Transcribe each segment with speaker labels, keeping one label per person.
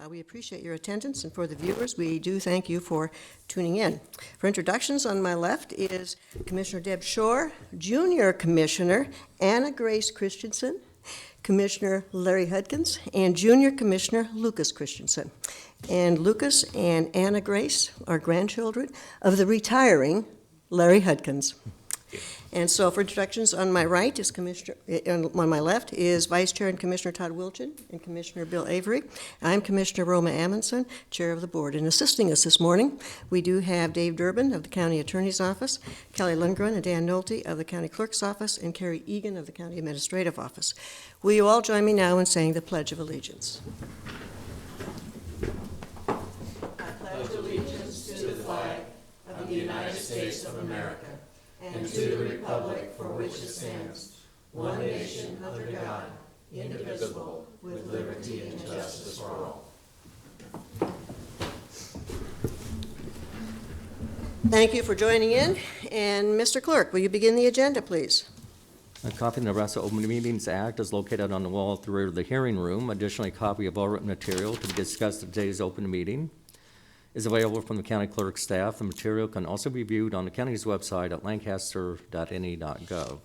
Speaker 1: We appreciate your attendance, and for the viewers, we do thank you for tuning in. For introductions, on my left is Commissioner Deb Shore, Junior Commissioner Anna Grace Christensen, Commissioner Larry Hudkins, and Junior Commissioner Lucas Christensen. And Lucas and Anna Grace are grandchildren of the retiring Larry Hudkins. And so for introductions, on my right is on my left is Vice Chair and Commissioner Todd Wilchin and Commissioner Bill Avery. I'm Commissioner Roma Amundson, Chair of the Board. And assisting us this morning, we do have Dave Durbin of the County Attorney's Office, Kelly Lundgren and Dan Nolte of the County Clerk's Office, and Carrie Egan of the County Administrative Office. Will you all join me now in saying the Pledge of Allegiance?
Speaker 2: I pledge allegiance to the flag of the United States of America and to the republic for which it stands, one nation under God, indivisible, with liberty and justice for all.
Speaker 1: Thank you for joining in. And Mr. Clerk, will you begin the agenda, please?
Speaker 3: A copy of the Nebraska Open Meetings Act is located on the wall at the rear of the hearing room. Additionally, a copy of all written material to be discussed at today's open meeting is available from the county clerk's staff. The material can also be viewed on the county's website at lancaster.ne.gov.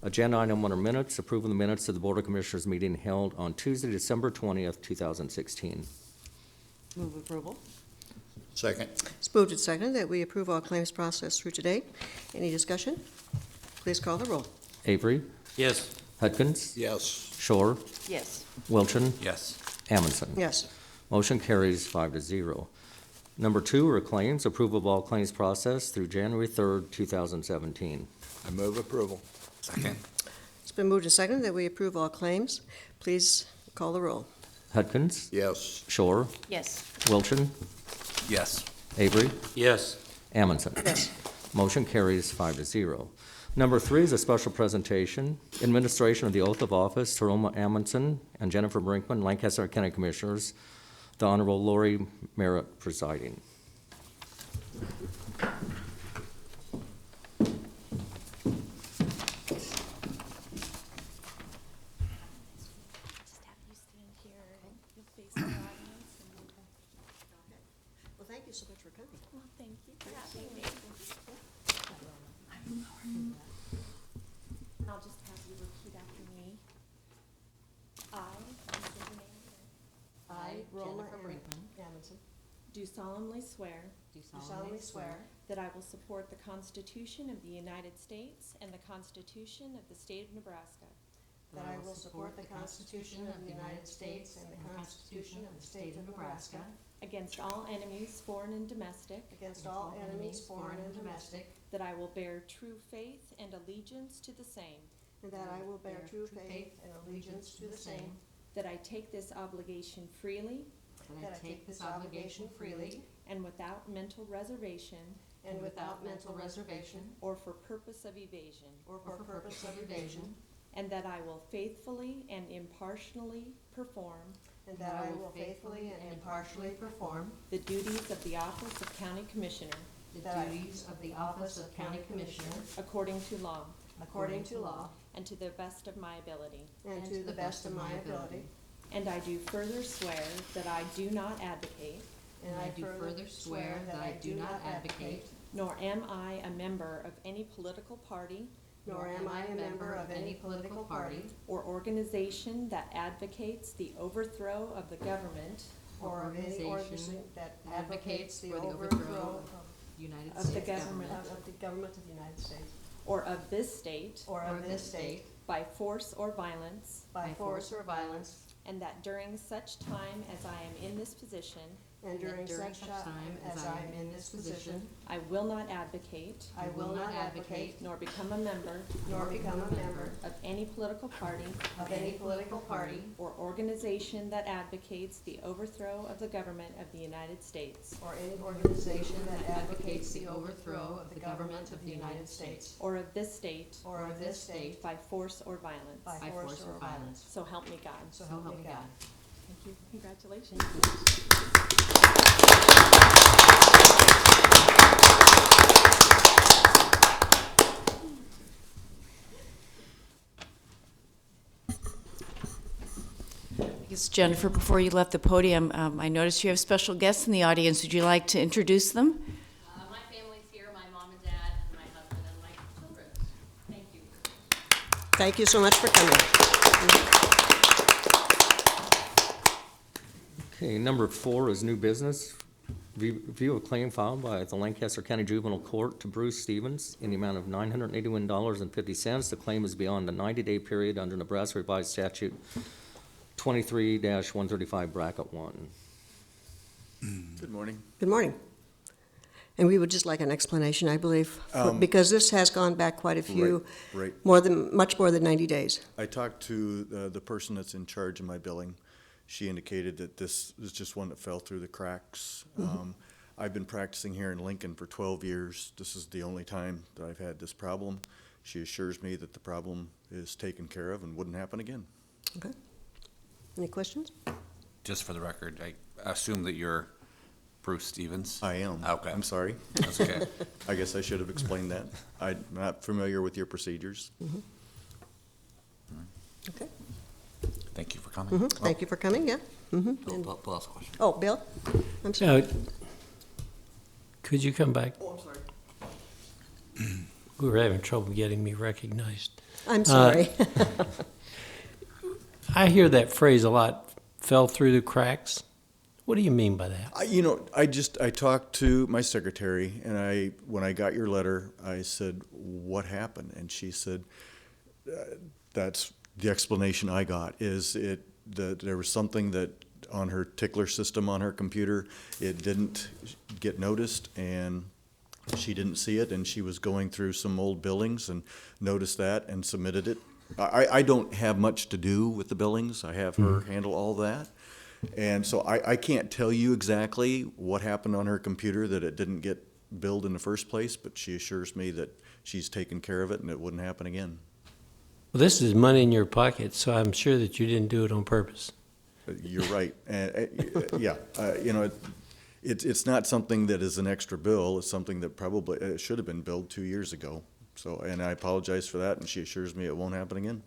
Speaker 3: Agenda item 1 are minutes. Approval of the minutes of the Board of Commissioners meeting held on Tuesday, December 20th, 2016.
Speaker 1: Move approval.
Speaker 4: Second.
Speaker 1: It's moved and seconded that we approve all claims processed through today. Any discussion? Please call the roll.
Speaker 3: Avery,
Speaker 4: Yes.
Speaker 3: Hudkins,
Speaker 4: Yes.
Speaker 3: Shore,
Speaker 1: Yes.
Speaker 3: Wilchin,
Speaker 4: Yes.
Speaker 3: Amundson.
Speaker 1: Yes.
Speaker 3: Motion carries 5-0. Number 2 are claims. Approval of all claims processed through January 3rd, 2017.
Speaker 4: I move approval. Second.
Speaker 1: It's been moved and seconded that we approve all claims. Please call the roll.
Speaker 3: Hudkins,
Speaker 4: Yes.
Speaker 3: Shore,
Speaker 1: Yes.
Speaker 3: Wilchin,
Speaker 4: Yes.
Speaker 3: Avery,
Speaker 4: Yes.
Speaker 3: Amundson.
Speaker 1: Yes.
Speaker 3: Motion carries 5-0. Number 3 is a special presentation, administration of the oath of office to Roma Amundson and Jennifer Brinkman, Lancaster County Commissioners, the Honorable Lori Merritt presiding.
Speaker 5: Just have you stand here and you'll face the audience.
Speaker 1: Well, thank you so much for coming.
Speaker 5: Well, thank you for having me. I'll just have you repeat after me.
Speaker 1: I, Roma
Speaker 6: Jennifer Brinkman,
Speaker 1: Amundson,
Speaker 5: Do solemnly swear
Speaker 6: do
Speaker 1: do solemnly swear
Speaker 5: that I will support the Constitution of the United States and the Constitution of the State of Nebraska,
Speaker 1: that I will support the Constitution of the United States and the Constitution of the State of Nebraska
Speaker 5: against all enemies, foreign and domestic,
Speaker 1: against all enemies, foreign and domestic,
Speaker 5: that I will bear true faith and allegiance to the same,
Speaker 1: and that I will bear true faith and allegiance to the same,
Speaker 5: that I take this obligation freely
Speaker 6: that I take this obligation freely
Speaker 5: and without mental reservation
Speaker 1: and without mental reservation
Speaker 5: or for purpose of evasion,
Speaker 1: or for purpose of evasion,
Speaker 5: and that I will faithfully and impartially perform
Speaker 1: and that I will faithfully and impartially perform
Speaker 5: the duties of the office of County Commissioner
Speaker 6: the duties of the office of County Commissioner
Speaker 5: according to law
Speaker 1: according to law
Speaker 5: and to the best of my ability.
Speaker 1: and to the best of my ability.
Speaker 5: And I do further swear that I do not advocate,
Speaker 6: and I do further swear that I do not advocate,
Speaker 5: nor am I a member of any political party
Speaker 1: nor am I a member of any political party
Speaker 5: or organization that advocates the overthrow of the government
Speaker 1: or of any organization that advocates the overthrow
Speaker 6: United
Speaker 5: Of the
Speaker 6: States
Speaker 5: government.
Speaker 1: of the government of the United States
Speaker 5: or of this state
Speaker 1: or of this state
Speaker 5: by force or violence,
Speaker 1: by force or violence,
Speaker 5: and that during such time as I am in this position,
Speaker 1: and during such time as I am in this position,
Speaker 5: I will not advocate
Speaker 1: I will not advocate
Speaker 5: nor become a member
Speaker 1: nor become a member
Speaker 5: of any political party
Speaker 1: of any political party
Speaker 5: or organization that advocates the overthrow of the government of the United States
Speaker 1: or any organization that
Speaker 6: advocates the overthrow of the government of the United States
Speaker 5: or of this state
Speaker 1: or of this state
Speaker 5: by force or violence.
Speaker 1: by
Speaker 6: by force or violence.
Speaker 5: So help me God.
Speaker 1: So
Speaker 6: So help me God.
Speaker 5: Thank you. Congratulations.
Speaker 7: Because
Speaker 2: Ms. Jennifer, before you left the podium, I noticed you have special guests in the audience. Would you like to introduce them?
Speaker 6: My family's here, my mom and dad, and my husband, and my children. Thank you.
Speaker 1: Thank you so much for coming.
Speaker 3: Okay, number 4 is new business. View of claim filed by the Lancaster County Juvenile Court to Bruce Stevens in the amount of $981.50. The claim is beyond the 90-day period under Nebraska Revised Statute 23-135, bracket 1.
Speaker 7: Good morning.
Speaker 1: Good morning. And we would just like an explanation, I believe, because this has gone back quite a few,
Speaker 7: Right.
Speaker 1: much more than 90 days.
Speaker 7: I talked to the person that's in charge of my billing. She indicated that this is just one that fell through the cracks. I've been practicing here in Lincoln for 12 years. This is the only time that I've had this problem. She assures me that the problem is taken care of and wouldn't happen again.
Speaker 1: Okay. Any questions?
Speaker 4: Just for the record, I assume that you're Bruce Stevens?
Speaker 7: I am.
Speaker 4: Okay.
Speaker 7: I'm sorry.
Speaker 4: That's okay.
Speaker 7: I guess I should have explained that. I'm not familiar with your procedures.
Speaker 1: Okay.
Speaker 4: Thank you for coming.
Speaker 1: Thank you for coming, yeah. And-
Speaker 4: Bill has a question.
Speaker 1: Oh, Bill? I'm sorry.
Speaker 8: Could you come back? Oh, I'm sorry. We were having trouble getting me recognized.
Speaker 1: I'm sorry.
Speaker 8: I hear that phrase a lot, fell through the cracks. What do you mean by that?
Speaker 7: I talked to my secretary, and when I got your letter, I said, "What happened?" And she said, "That's the explanation I got. That there was something that on her tickler system on her computer, it didn't get noticed, and she didn't see it, and she was going through some old billings and noticed that and submitted it. I don't have much to do with the billings. I have her handle all that." And so I can't tell you exactly what happened on her computer that it didn't get billed in the first place, but she assures me that she's taken care of it and it wouldn't happen again.
Speaker 8: Well, this is money in your pocket, so I'm sure that you didn't do it on purpose.
Speaker 7: You're right. It's not something that is an extra bill. It's something that probably should have been billed 2 years ago. So, and I apologize for that, and she assures me it won't happen again.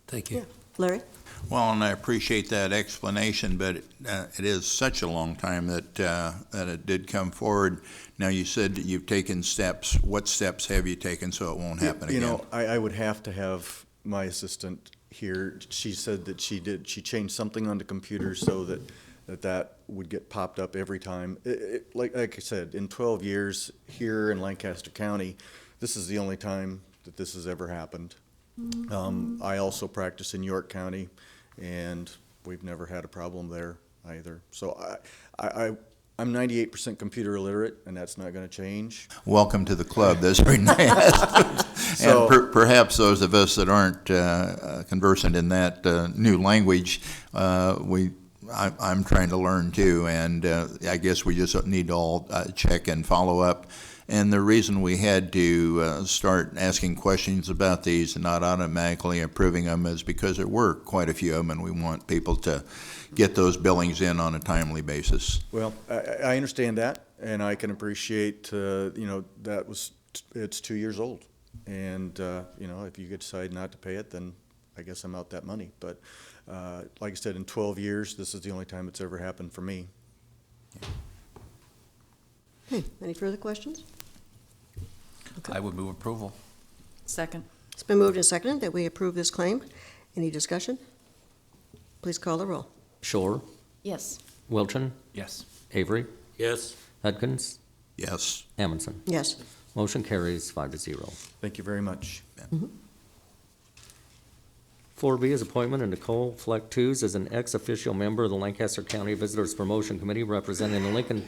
Speaker 8: Thank you.
Speaker 1: Yeah. Larry?
Speaker 9: Well, and I appreciate that explanation, but it is such a long time that it did come forward. Now, you said that you've taken steps. What steps have you taken so it won't happen again?
Speaker 7: I would have to have my assistant here. She said that she changed something on the computer so that would get popped up every time. Like I said, in 12 years here in Lancaster County, this is the only time that this has ever happened. I also practice in York County, and we've never had a problem there either. So I'm 98% computer illiterate, and that's not going to change.
Speaker 9: Welcome to the club. That's very nice.
Speaker 7: So-
Speaker 9: And perhaps those of us that aren't conversant in that new language, I'm trying to learn too, and I guess we just need to all check and follow up. And the reason we had to start asking questions about these and not automatically approving them is because there were quite a few of them, and we want people to get those billings in on a timely basis.
Speaker 7: Well, I understand that, and I can appreciate, it's 2 years old. And, if you decide not to pay it, then I guess I'm out that money. But like I said, in 12 years, this is the only time it's ever happened for me.
Speaker 1: Okay, any further questions?
Speaker 4: I would move approval.
Speaker 2: Second.
Speaker 1: It's been moved and seconded that we approve this claim. Any discussion? Please call the roll.
Speaker 3: Shore,
Speaker 2: Yes.
Speaker 3: Wilchin,
Speaker 4: Yes.
Speaker 3: Avery,
Speaker 8: Yes.
Speaker 3: Hudkins,
Speaker 9: Yes.
Speaker 3: Amundson.
Speaker 1: Yes.
Speaker 3: Motion carries 5-0.
Speaker 7: Thank you very much.
Speaker 3: 4B is appointment of Nicole Fleck Tews as an ex-official member of the Lancaster County Visitors Promotion Committee representing the Lincoln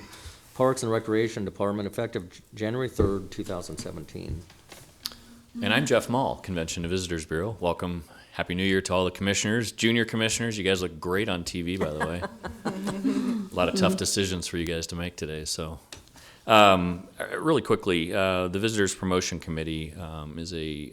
Speaker 3: Parks and Recreation Department effective January 3rd, 2017.
Speaker 10: And I'm Jeff Mall, Convention and Visitors Bureau. Welcome. Happy New Year to all the commissioners, junior commissioners. You guys look great on TV, by the way. A lot of tough decisions for you guys to make today. So, really quickly, the Visitors Promotion Committee is a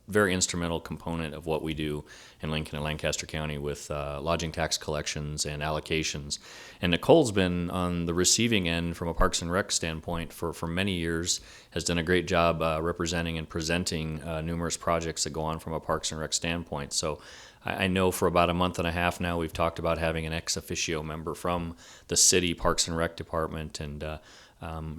Speaker 10: very instrumental component of what we do in Lincoln and Lancaster County with lodging tax collections and allocations. And Nicole's been on the receiving end from a Parks and Rec standpoint for many years, has done a great job representing and presenting numerous projects that go on from a Parks and Rec standpoint. So I know for about a month and a half now, we've talked about having an ex officio member from the city Parks and Rec Department, and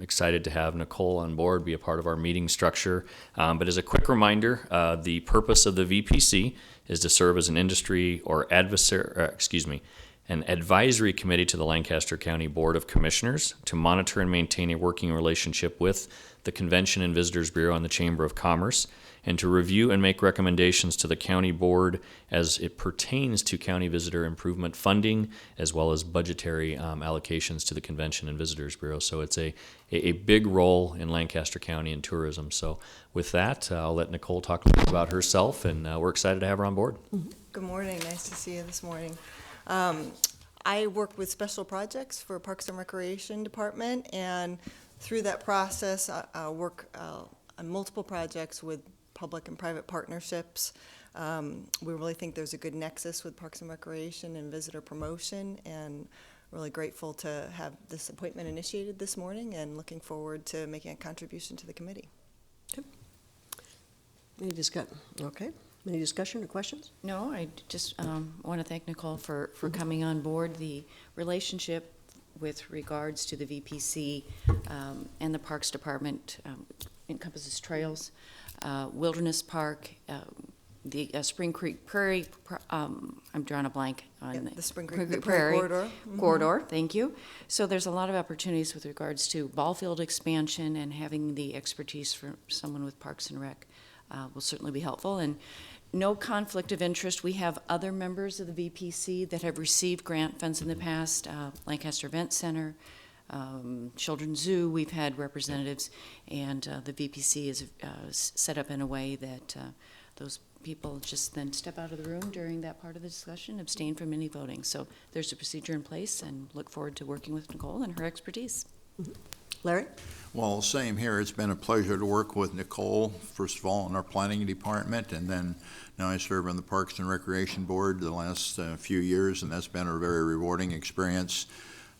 Speaker 10: excited to have Nicole on board, be a part of our meeting structure. But as a quick reminder, the purpose of the VPC is to serve as an industry or an advisory committee to the Lancaster County Board of Commissioners to monitor and maintain a working relationship with the Convention and Visitors Bureau and the Chamber of Commerce, and to review and make recommendations to the county board as it pertains to county visitor improvement funding, as well as budgetary allocations to the Convention and Visitors Bureau. So it's a big role in Lancaster County in tourism. So with that, I'll let Nicole talk a little bit about herself, and we're excited to have her on board.
Speaker 11: Good morning. Nice to see you this morning. I work with special projects for Parks and Recreation Department, and through that process, I work on multiple projects with public and private partnerships. We really think there's a good nexus with Parks and Recreation and visitor promotion, and really grateful to have this appointment initiated this morning and looking forward to making a contribution to the committee.
Speaker 1: Any discussion? Okay. Any discussion or questions?
Speaker 2: No, I just want to thank Nicole for coming on board. The relationship with regards to the VPC and the Parks Department encompasses trails, Wilderness Park, the Spring Creek Prairie, I'm drawing a blank on
Speaker 11: the Spring Creek Prairie corridor.
Speaker 2: Corridor, thank you. So there's a lot of opportunities with regards to ball field expansion, and having the expertise from someone with Parks and Rec will certainly be helpful. And no conflict of interest. We have other members of the VPC that have received grant funds in the past, Lancaster Event Center, Children's Zoo. We've had representatives, and the VPC is set up in a way that those people just then step out of the room during that part of the discussion, abstain from any voting. So there's a procedure in place, and look forward to working with Nicole and her expertise.
Speaker 1: Larry?
Speaker 9: Well, same here. It's been a pleasure to work with Nicole, first of all, in our planning department, and then now I serve on the Parks and Recreation Board the last few years, and that's been a very rewarding experience.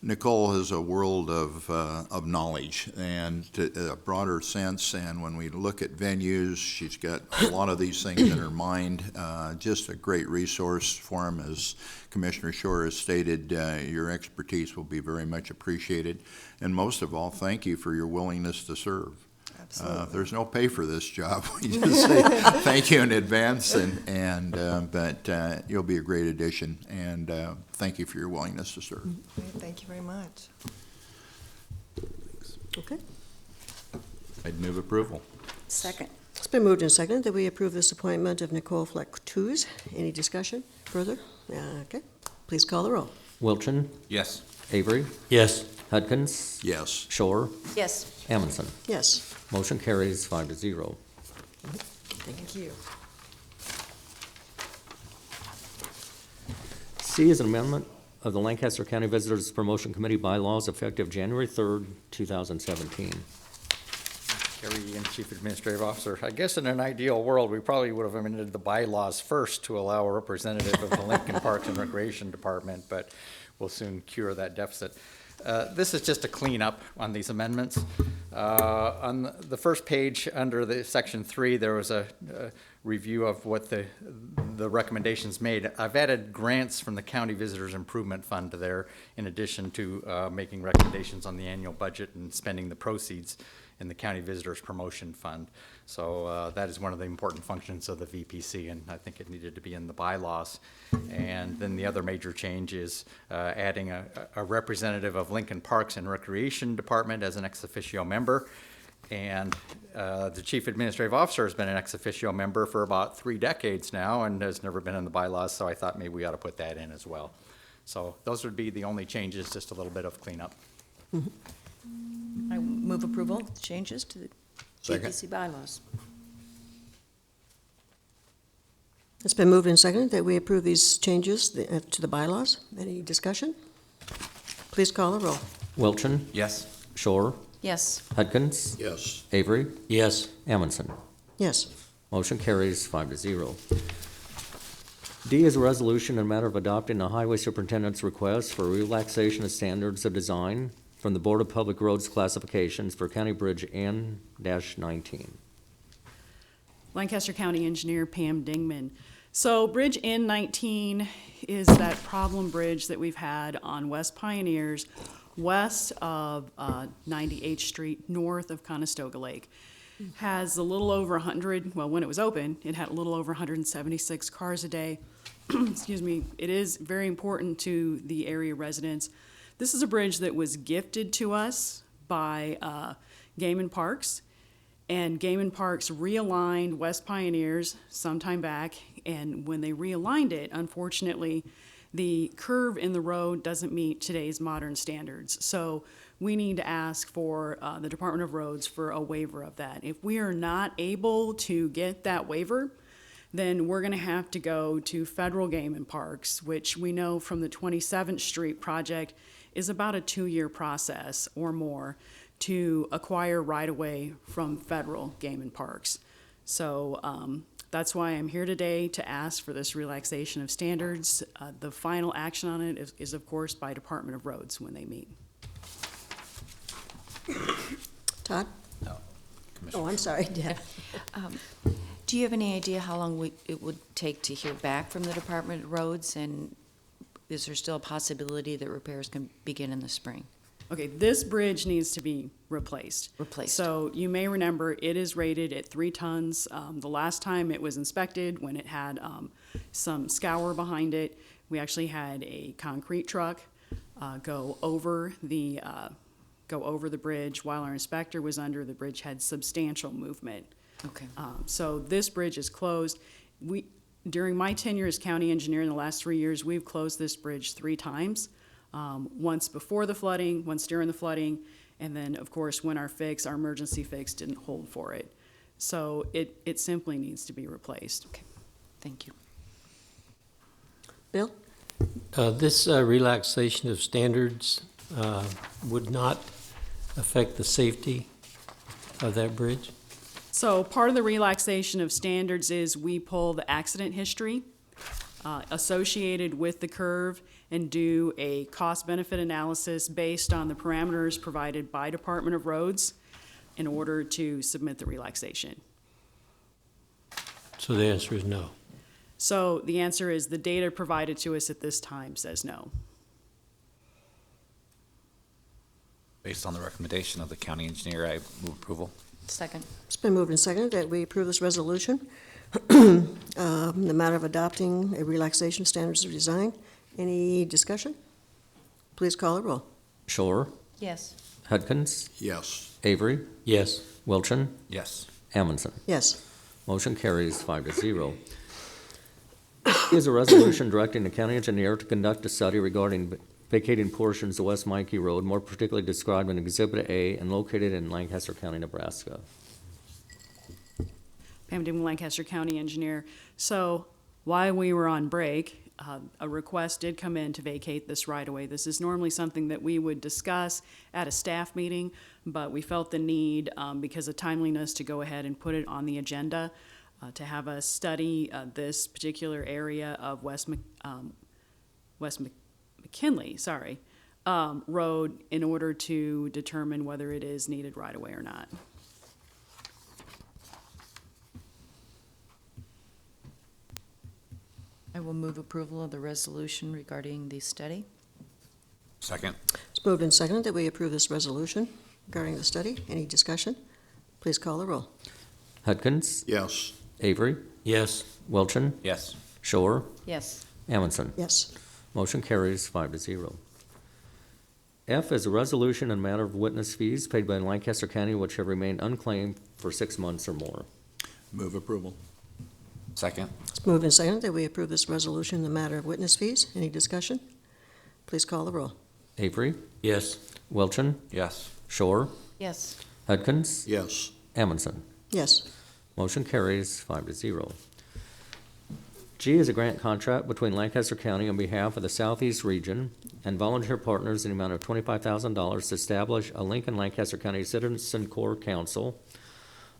Speaker 9: Nicole has a world of knowledge and a broader sense, and when we look at venues, she's got a lot of these things in her mind. Just a great resource for him. As Commissioner Shore has stated, your expertise will be very much appreciated. And most of all, thank you for your willingness to serve.
Speaker 11: Absolutely.
Speaker 9: There's no pay for this job. We just say thank you in advance, but you'll be a great addition, and thank you for your willingness to serve.
Speaker 11: Thank you very much.
Speaker 1: Okay.
Speaker 4: I'd move approval.
Speaker 2: Second.
Speaker 1: It's been moved and seconded that we approve this appointment of Nicole Fleck-Tooze. Any discussion further? Okay. Please call the roll.
Speaker 3: Wilchin,
Speaker 4: Yes.
Speaker 3: Avery,
Speaker 8: Yes.
Speaker 3: Hudkins,
Speaker 9: Yes.
Speaker 3: Shore,
Speaker 2: Yes.
Speaker 3: Amundson.
Speaker 1: Yes.
Speaker 3: Motion carries 5-0.
Speaker 11: Thank you.
Speaker 3: C is an amendment of the Lancaster County Visitors Promotion Committee bylaws effective January 3rd, 2017.
Speaker 12: Kerry and Chief Administrative Officer, I guess in an ideal world, we probably would have amended the bylaws first to allow a representative of the Lincoln Parks and Recreation Department, but we'll soon cure that deficit. This is just a cleanup on these amendments. On the first page, under the section 3, there was a review of what the recommendations made. I've added grants from the County Visitors Improvement Fund to there, in addition to making recommendations on the annual budget and spending the proceeds in the County Visitors Promotion Fund. So that is one of the important functions of the VPC, and I think it needed to be in the bylaws. And then the other major change is adding a representative of Lincoln Parks and Recreation Department as an ex officio member. And the Chief Administrative Officer has been an ex officio member for about 3 decades now and has never been in the bylaws, so I thought maybe we ought to put that in as well. So those would be the only changes, just a little bit of cleanup.
Speaker 2: I move approval of the changes to the
Speaker 9: Second.
Speaker 2: VPC bylaws.
Speaker 1: It's been moved and seconded that we approve these changes to the bylaws. Any discussion? Please call the roll.
Speaker 3: Wilchin,
Speaker 4: Yes.
Speaker 3: Shore,
Speaker 2: Yes.
Speaker 3: Hudkins,
Speaker 9: Yes.
Speaker 3: Avery,
Speaker 8: Yes.
Speaker 3: Amundson.
Speaker 1: Yes.
Speaker 3: Motion carries 5-0. D is a resolution in matter of adopting a highway superintendent's request for relaxation of standards of design from the Board of Public Roads classifications for County Bridge N-19.
Speaker 13: Lancaster County Engineer Pam Dingman.
Speaker 2: So Bridge N19 is that problem bridge that we've had on West Pioneers, west of 98th Street, north of Conestoga Lake. Has a little over 100, well, when it was open, it had a little over 176 cars a day. Excuse me. It is very important to the area residents. This is a bridge that was gifted to us by Game and Parks. And Game and Parks realigned West Pioneers sometime back, and when they realigned it, unfortunately, the curve in the road doesn't meet today's modern standards. So we need to ask for the Department of Roads for a waiver of that. If we are not able to get that waiver, then we're gonna have to go to federal Game and Parks, which we know from the 27th Street project is about a 2-year process or more to acquire right-of-way from federal Game and Parks. So that's why I'm here today to ask for this relaxation of standards. The final action on it is of course, by Department of Roads when they meet.
Speaker 1: Todd?
Speaker 4: No.
Speaker 1: Oh, I'm sorry, Deb.
Speaker 13: Do you have any idea how long it would take to hear back from the Department of Roads? And is there still a possibility that repairs can begin in the spring?
Speaker 2: Okay, this bridge needs to be replaced.
Speaker 13: Replaced.
Speaker 2: So you may remember it is rated at 3 tons. The last time it was inspected, when it had some scour behind it, we actually had a concrete truck go over the bridge. While our inspector was under, the bridge had substantial movement.
Speaker 13: Okay.
Speaker 2: So this bridge is closed. During my tenure as county engineer in the last 3 years, we've closed this bridge 3 times. Once before the flooding, once during the flooding, and then, of course, when our emergency fix didn't hold for it. So it simply needs to be replaced.
Speaker 13: Okay, thank you.
Speaker 1: Bill?
Speaker 8: This relaxation of standards would not affect the safety of that bridge?
Speaker 2: So part of the relaxation of standards is we pull the accident history associated with the curve and do a cost-benefit analysis based on the parameters provided by Department of Roads in order to submit the relaxation.
Speaker 8: So the answer is no.
Speaker 2: So the answer is the data provided to us at this time says no.
Speaker 4: Based on the recommendation of the county engineer, I move approval.
Speaker 13: Second.
Speaker 1: It's been moved and seconded that we approve this resolution. The matter of adopting a relaxation of standards of design. Any discussion? Please call the roll.
Speaker 3: Shore,
Speaker 13: Yes.
Speaker 3: Hudkins,
Speaker 9: Yes.
Speaker 3: Avery,
Speaker 8: Yes.
Speaker 3: Wilchin,
Speaker 4: Yes.
Speaker 3: Amundson.
Speaker 1: Yes.
Speaker 3: Motion carries 5-0. Is a resolution directing the county engineer to conduct a study regarding vacating portions of West Mikey Road, more particularly described in Exhibit A and located in Lancaster County, Nebraska.
Speaker 2: Pam Dimon, Lancaster County Engineer. So while we were on break, a request did come in to vacate this right-of-way. This is normally something that we would discuss at a staff meeting, but we felt the need, because of timeliness, to go ahead and put it on the agenda to have us study this particular area of West McKinley, Road in order to determine whether it is needed right-of-way or not.
Speaker 13: I will move approval of the resolution regarding the study.
Speaker 4: Second.
Speaker 1: It's moved and seconded that we approve this resolution regarding the study. Any discussion? Please call the roll.
Speaker 3: Hudkins,
Speaker 9: Yes.
Speaker 3: Avery,
Speaker 8: Yes.
Speaker 3: Wilchin,
Speaker 4: Yes.
Speaker 3: Shore,
Speaker 13: Yes.
Speaker 3: Amundson.
Speaker 1: Yes.
Speaker 3: Motion carries 5-0. F is a resolution in matter of witness fees paid by Lancaster County which have remained unclaimed for 6 months or more.
Speaker 9: Move approval.
Speaker 4: Second.
Speaker 1: It's moved and seconded that we approve this resolution in the matter of witness fees. Any discussion? Please call the roll.
Speaker 3: Avery,
Speaker 8: Yes.
Speaker 3: Wilchin,
Speaker 4: Yes.
Speaker 3: Shore,
Speaker 13: Yes.
Speaker 3: Hudkins,
Speaker 9: Yes.
Speaker 3: Amundson.
Speaker 1: Yes.
Speaker 3: Motion carries 5-0. G is a grant contract between Lancaster County on behalf of the Southeast Region and volunteer partners in the amount of $25,000 to establish a Lincoln Lancaster County Citizen Corps Council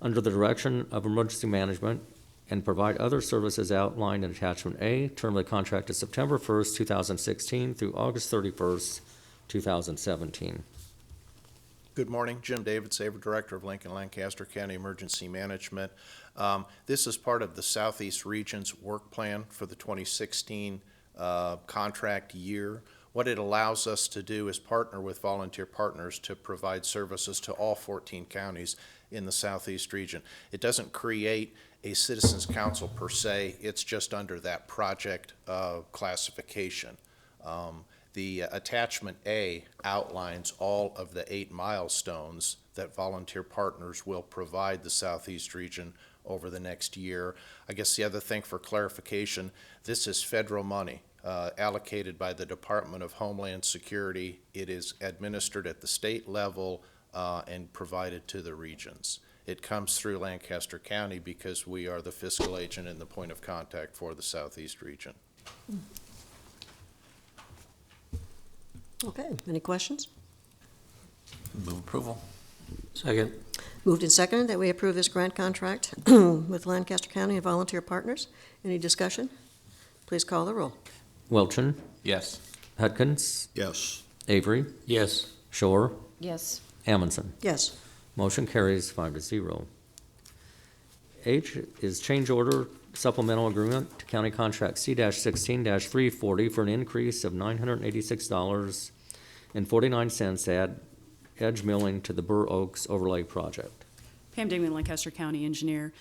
Speaker 3: under the direction of Emergency Management and provide other services outlined in Attachment A. Term of the contract is September 1st, 2016 through August 31st, 2017.
Speaker 14: Good morning, Jim David, Saver, Director of Lincoln Lancaster County Emergency Management. This is part of the Southeast Region's work plan for the 2016 contract year. What it allows us to do is partner with volunteer partners to provide services to all 14 counties in the Southeast region. It doesn't create a citizens council per se, it's just under that project classification. The attachment A outlines all of the 8 milestones that volunteer partners will provide the Southeast region over the next year. I guess the other thing for clarification, this is federal money. Allocated by the Department of Homeland Security. It is administered at the state level and provided to the regions. It comes through Lancaster County because we are the fiscal agent and the point of contact for the Southeast region.
Speaker 1: Okay, any questions?
Speaker 4: Move approval.
Speaker 8: Second.
Speaker 1: Moved and seconded that we approve this grant contract with Lancaster County and volunteer partners. Any discussion? Please call the roll.
Speaker 3: Wilchin,
Speaker 4: Yes.
Speaker 3: Hudkins,
Speaker 9: Yes.
Speaker 3: Avery,
Speaker 8: Yes.
Speaker 3: Shore,
Speaker 13: Yes.
Speaker 3: Amundson.
Speaker 1: Yes.
Speaker 3: Motion carries 5-0. H is change order supplemental agreement to County Contract C-16-340 for an increase of $986.49 at edge milling to the Burr Oaks Overlay Project.
Speaker 15: Pam Dingman, Lancaster County Engineer.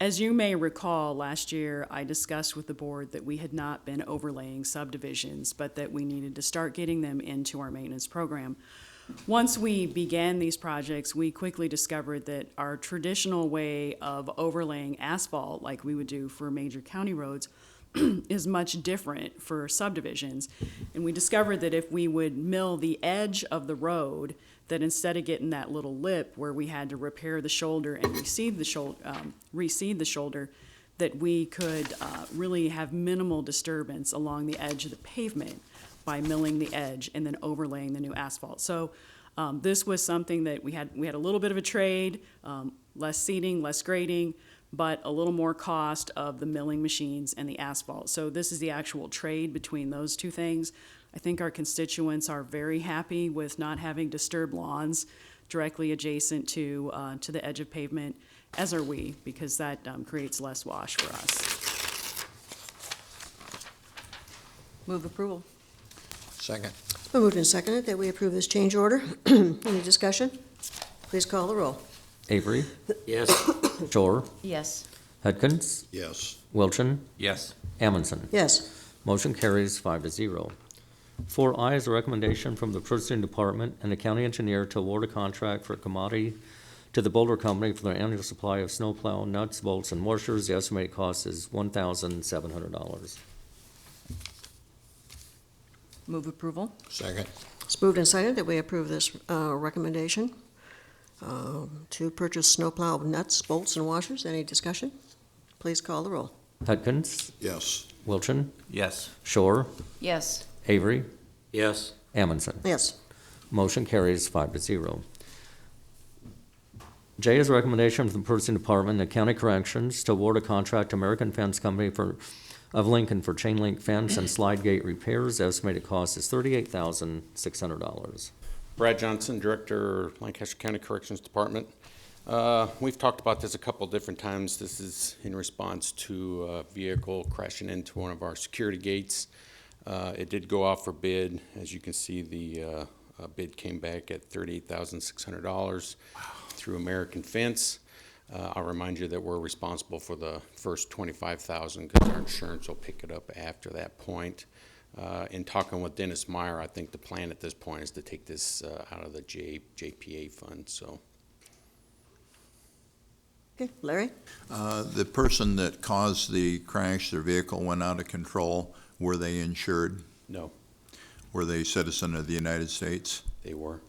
Speaker 15: As you may recall, last year I discussed with the board that we had not been overlaying subdivisions, but that we needed to start getting them into our maintenance program. Once we began these projects, we quickly discovered that our traditional way of overlaying asphalt, like we would do for major county roads, is much different for subdivisions. And we discovered that if we would mill the edge of the road, that instead of getting that little lip where we had to repair the shoulder and reseed the shoulder, that we could really have minimal disturbance along the edge of the pavement by milling the edge and then overlaying the new asphalt. So this was something that we had a little bit of a trade, less seeding, less grading, but a little more cost of the milling machines and the asphalt. So this is the actual trade between those two things. I think our constituents are very happy with not having disturbed lawns directly adjacent to the edge of pavement, as are we, because that creates less wash for us.
Speaker 13: Move approval.
Speaker 9: Second.
Speaker 1: It's been moved and seconded that we approve this change order. Any discussion? Please call the roll.
Speaker 3: Avery,
Speaker 8: Yes.
Speaker 3: Shore,
Speaker 13: Yes.
Speaker 3: Hudkins,
Speaker 9: Yes.
Speaker 3: Wilchin,
Speaker 4: Yes.
Speaker 3: Amundson.
Speaker 1: Yes.
Speaker 3: Motion carries 5-0. 4I is a recommendation from the Purchasing Department and the county engineer to award a contract for a commodity to the Boulder Company for their annual supply of snowplow, nuts, bolts, and washers. The estimated cost is $1,700.
Speaker 13: Move approval.
Speaker 9: Second.
Speaker 1: It's moved and seconded that we approve this recommendation to purchase snowplow nuts, bolts, and washers. Any discussion? Please call the roll.
Speaker 3: Hudkins,
Speaker 9: Yes.
Speaker 3: Wilchin,
Speaker 4: Yes.
Speaker 3: Shore,
Speaker 13: Yes.
Speaker 3: Avery,
Speaker 8: Yes.
Speaker 3: Amundson.
Speaker 1: Yes.
Speaker 3: Motion carries 5-0. J is a recommendation from the Purchasing Department and the County Corrections to award a contract to American Fence Company of Lincoln for chain link fence and slide gate repairs. The estimated cost is $38,600.
Speaker 16: Brad Johnson, Director, Lancaster County Corrections Department. We've talked about this a couple different times. This is in response to a vehicle crashing into one of our security gates. It did go off for bid. As you can see, the bid came back at $38,600 through American Fence. I'll remind you that we're responsible for the first $25,000 because our insurance will pick it up after that point. In talking with Dennis Meyer, I think the plan at this point is to take this out of the JPA fund. So.
Speaker 1: Okay, Larry?
Speaker 9: The person that caused the crash, their vehicle went out of control. Were they insured?
Speaker 16: No.
Speaker 9: Were they a citizen of the United States?
Speaker 16: They were.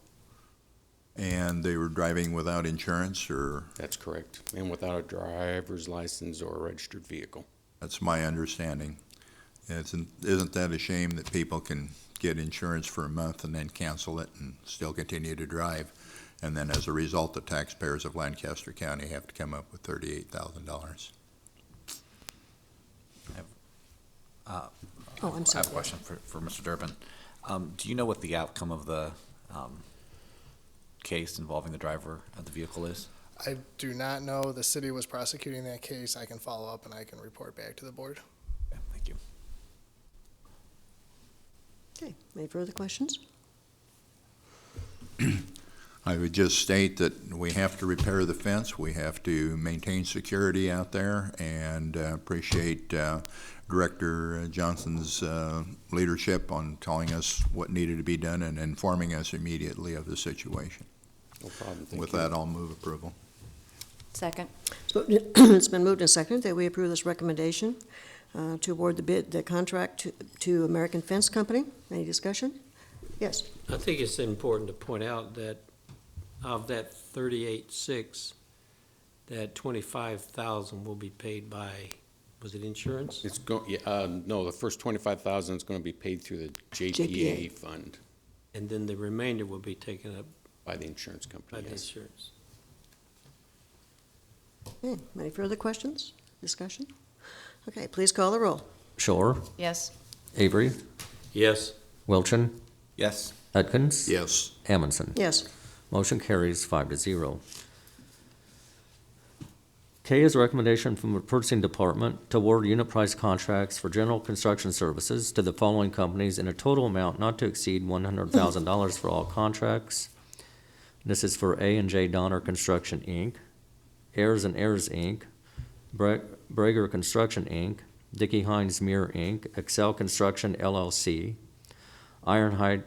Speaker 9: And they were driving without insurance, or?
Speaker 16: That's correct, and without a driver's license or a registered vehicle.
Speaker 9: That's my understanding. Isn't that a shame that people can get insurance for a month and then cancel it and still continue to drive? And then as a result, the taxpayers of Lancaster County have to come up with $38,000.
Speaker 1: I'm sorry.
Speaker 4: I have a question for Mr. Durbin. Do you know what the outcome of the case involving the driver of the vehicle is?
Speaker 17: I do not know. The city was prosecuting that case. I can follow up and I can report back to the board.
Speaker 4: Thank you.
Speaker 1: Okay, any further questions?
Speaker 9: I would just state that we have to repair the fence, we have to maintain security out there, and appreciate Director Johnson's leadership on telling us what needed to be done and informing us immediately of the situation.
Speaker 16: No problem. Thank
Speaker 9: With
Speaker 16: you.
Speaker 9: that, I'll move approval.
Speaker 13: Second.
Speaker 1: So it's been moved and seconded that we approve this recommendation to award the contract to American Fence Company. Any discussion? Yes.
Speaker 8: I think it's important to point out that of that 38.6, that 25,000 will be paid by, was it insurance?
Speaker 16: It's no, the first 25,000 is going to be paid through the JPA fund
Speaker 8: And then the remainder will be taken up
Speaker 16: by the insurance
Speaker 8: by
Speaker 16: company.
Speaker 8: the
Speaker 16: Yes.
Speaker 8: insurance.
Speaker 1: Okay, any further questions, discussion? Okay, please call the roll.
Speaker 3: Shore,
Speaker 13: Yes.
Speaker 3: Avery,
Speaker 8: Yes.
Speaker 3: Wilchin,
Speaker 4: Yes.
Speaker 3: Atkins.
Speaker 9: Yes.
Speaker 3: Amundson.
Speaker 1: Yes.
Speaker 3: Motion carries 5-0. K is a recommendation from the purchasing department to award unit price contracts for general construction services to the following companies in a total amount not to exceed $100,000 for all contracts. This is for A&J Donner Construction, Inc., Ayers and Ayers, Inc., Brager Construction, Inc., Dickey Hines Muir, Inc., Excel Construction, LLC, Ironhide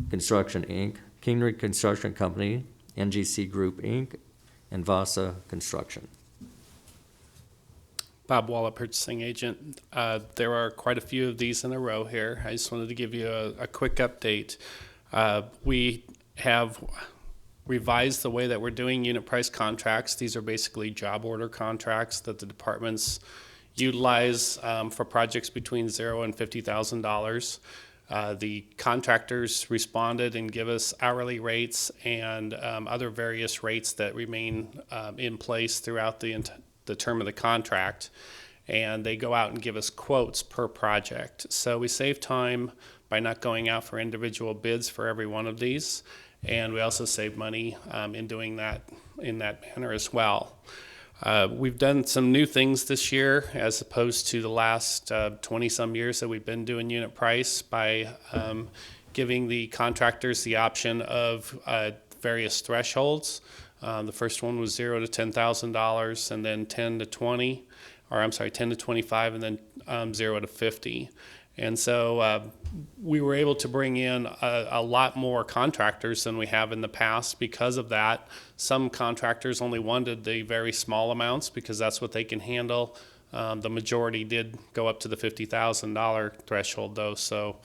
Speaker 3: Construction, Inc., Kingry Construction Company, NGC Group, Inc., and Vasa Construction.
Speaker 18: Bob Walla, purchasing agent. There are quite a few of these in a row here. I just wanted to give you a quick update. We have revised the way that we're doing unit price contracts. These are basically job order contracts that the departments utilize for projects between $0 and $50,000. The contractors responded and give us hourly rates and other various rates that remain in place throughout the term of the contract. And they go out and give us quotes per project. So we save time by not going out for individual bids for every one of these. And we also save money in doing that in that manner as well. We've done some new things this year as opposed to the last 20-some years that we've been doing unit price by giving the contractors the option of various thresholds. The first one was $0 to $10,000, and then 10 to 20, or I'm sorry, 10 to 25, and then 0 to 50. And so we were able to bring in a lot more contractors than we have in the past because of that. Some contractors only wanted the very small amounts because that's what they can handle. The majority did go up to the $50,000 threshold, though. So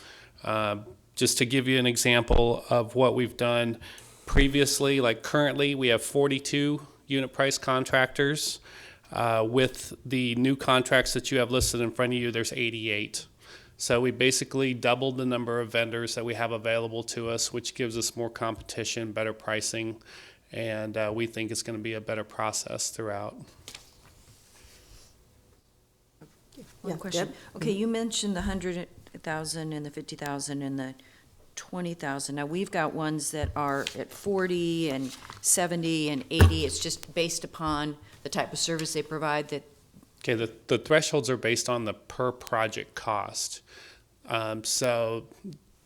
Speaker 18: just to give you an example of what we've done previously, like currently we have 42 unit price contractors. With the new contracts that you have listed in front of you, there's 88. So we basically doubled the number of vendors that we have available to us, which gives us more competition, better pricing, and we think it's going to be a better process throughout.
Speaker 13: One question.
Speaker 1: Deb?
Speaker 13: Okay, you mentioned the 100,000 and the 50,000 and the 20,000. Now, we've got ones that are at 40 and 70 and 80. It's just based upon the type of service they provide that.
Speaker 18: Okay, the thresholds are based on the per project cost. So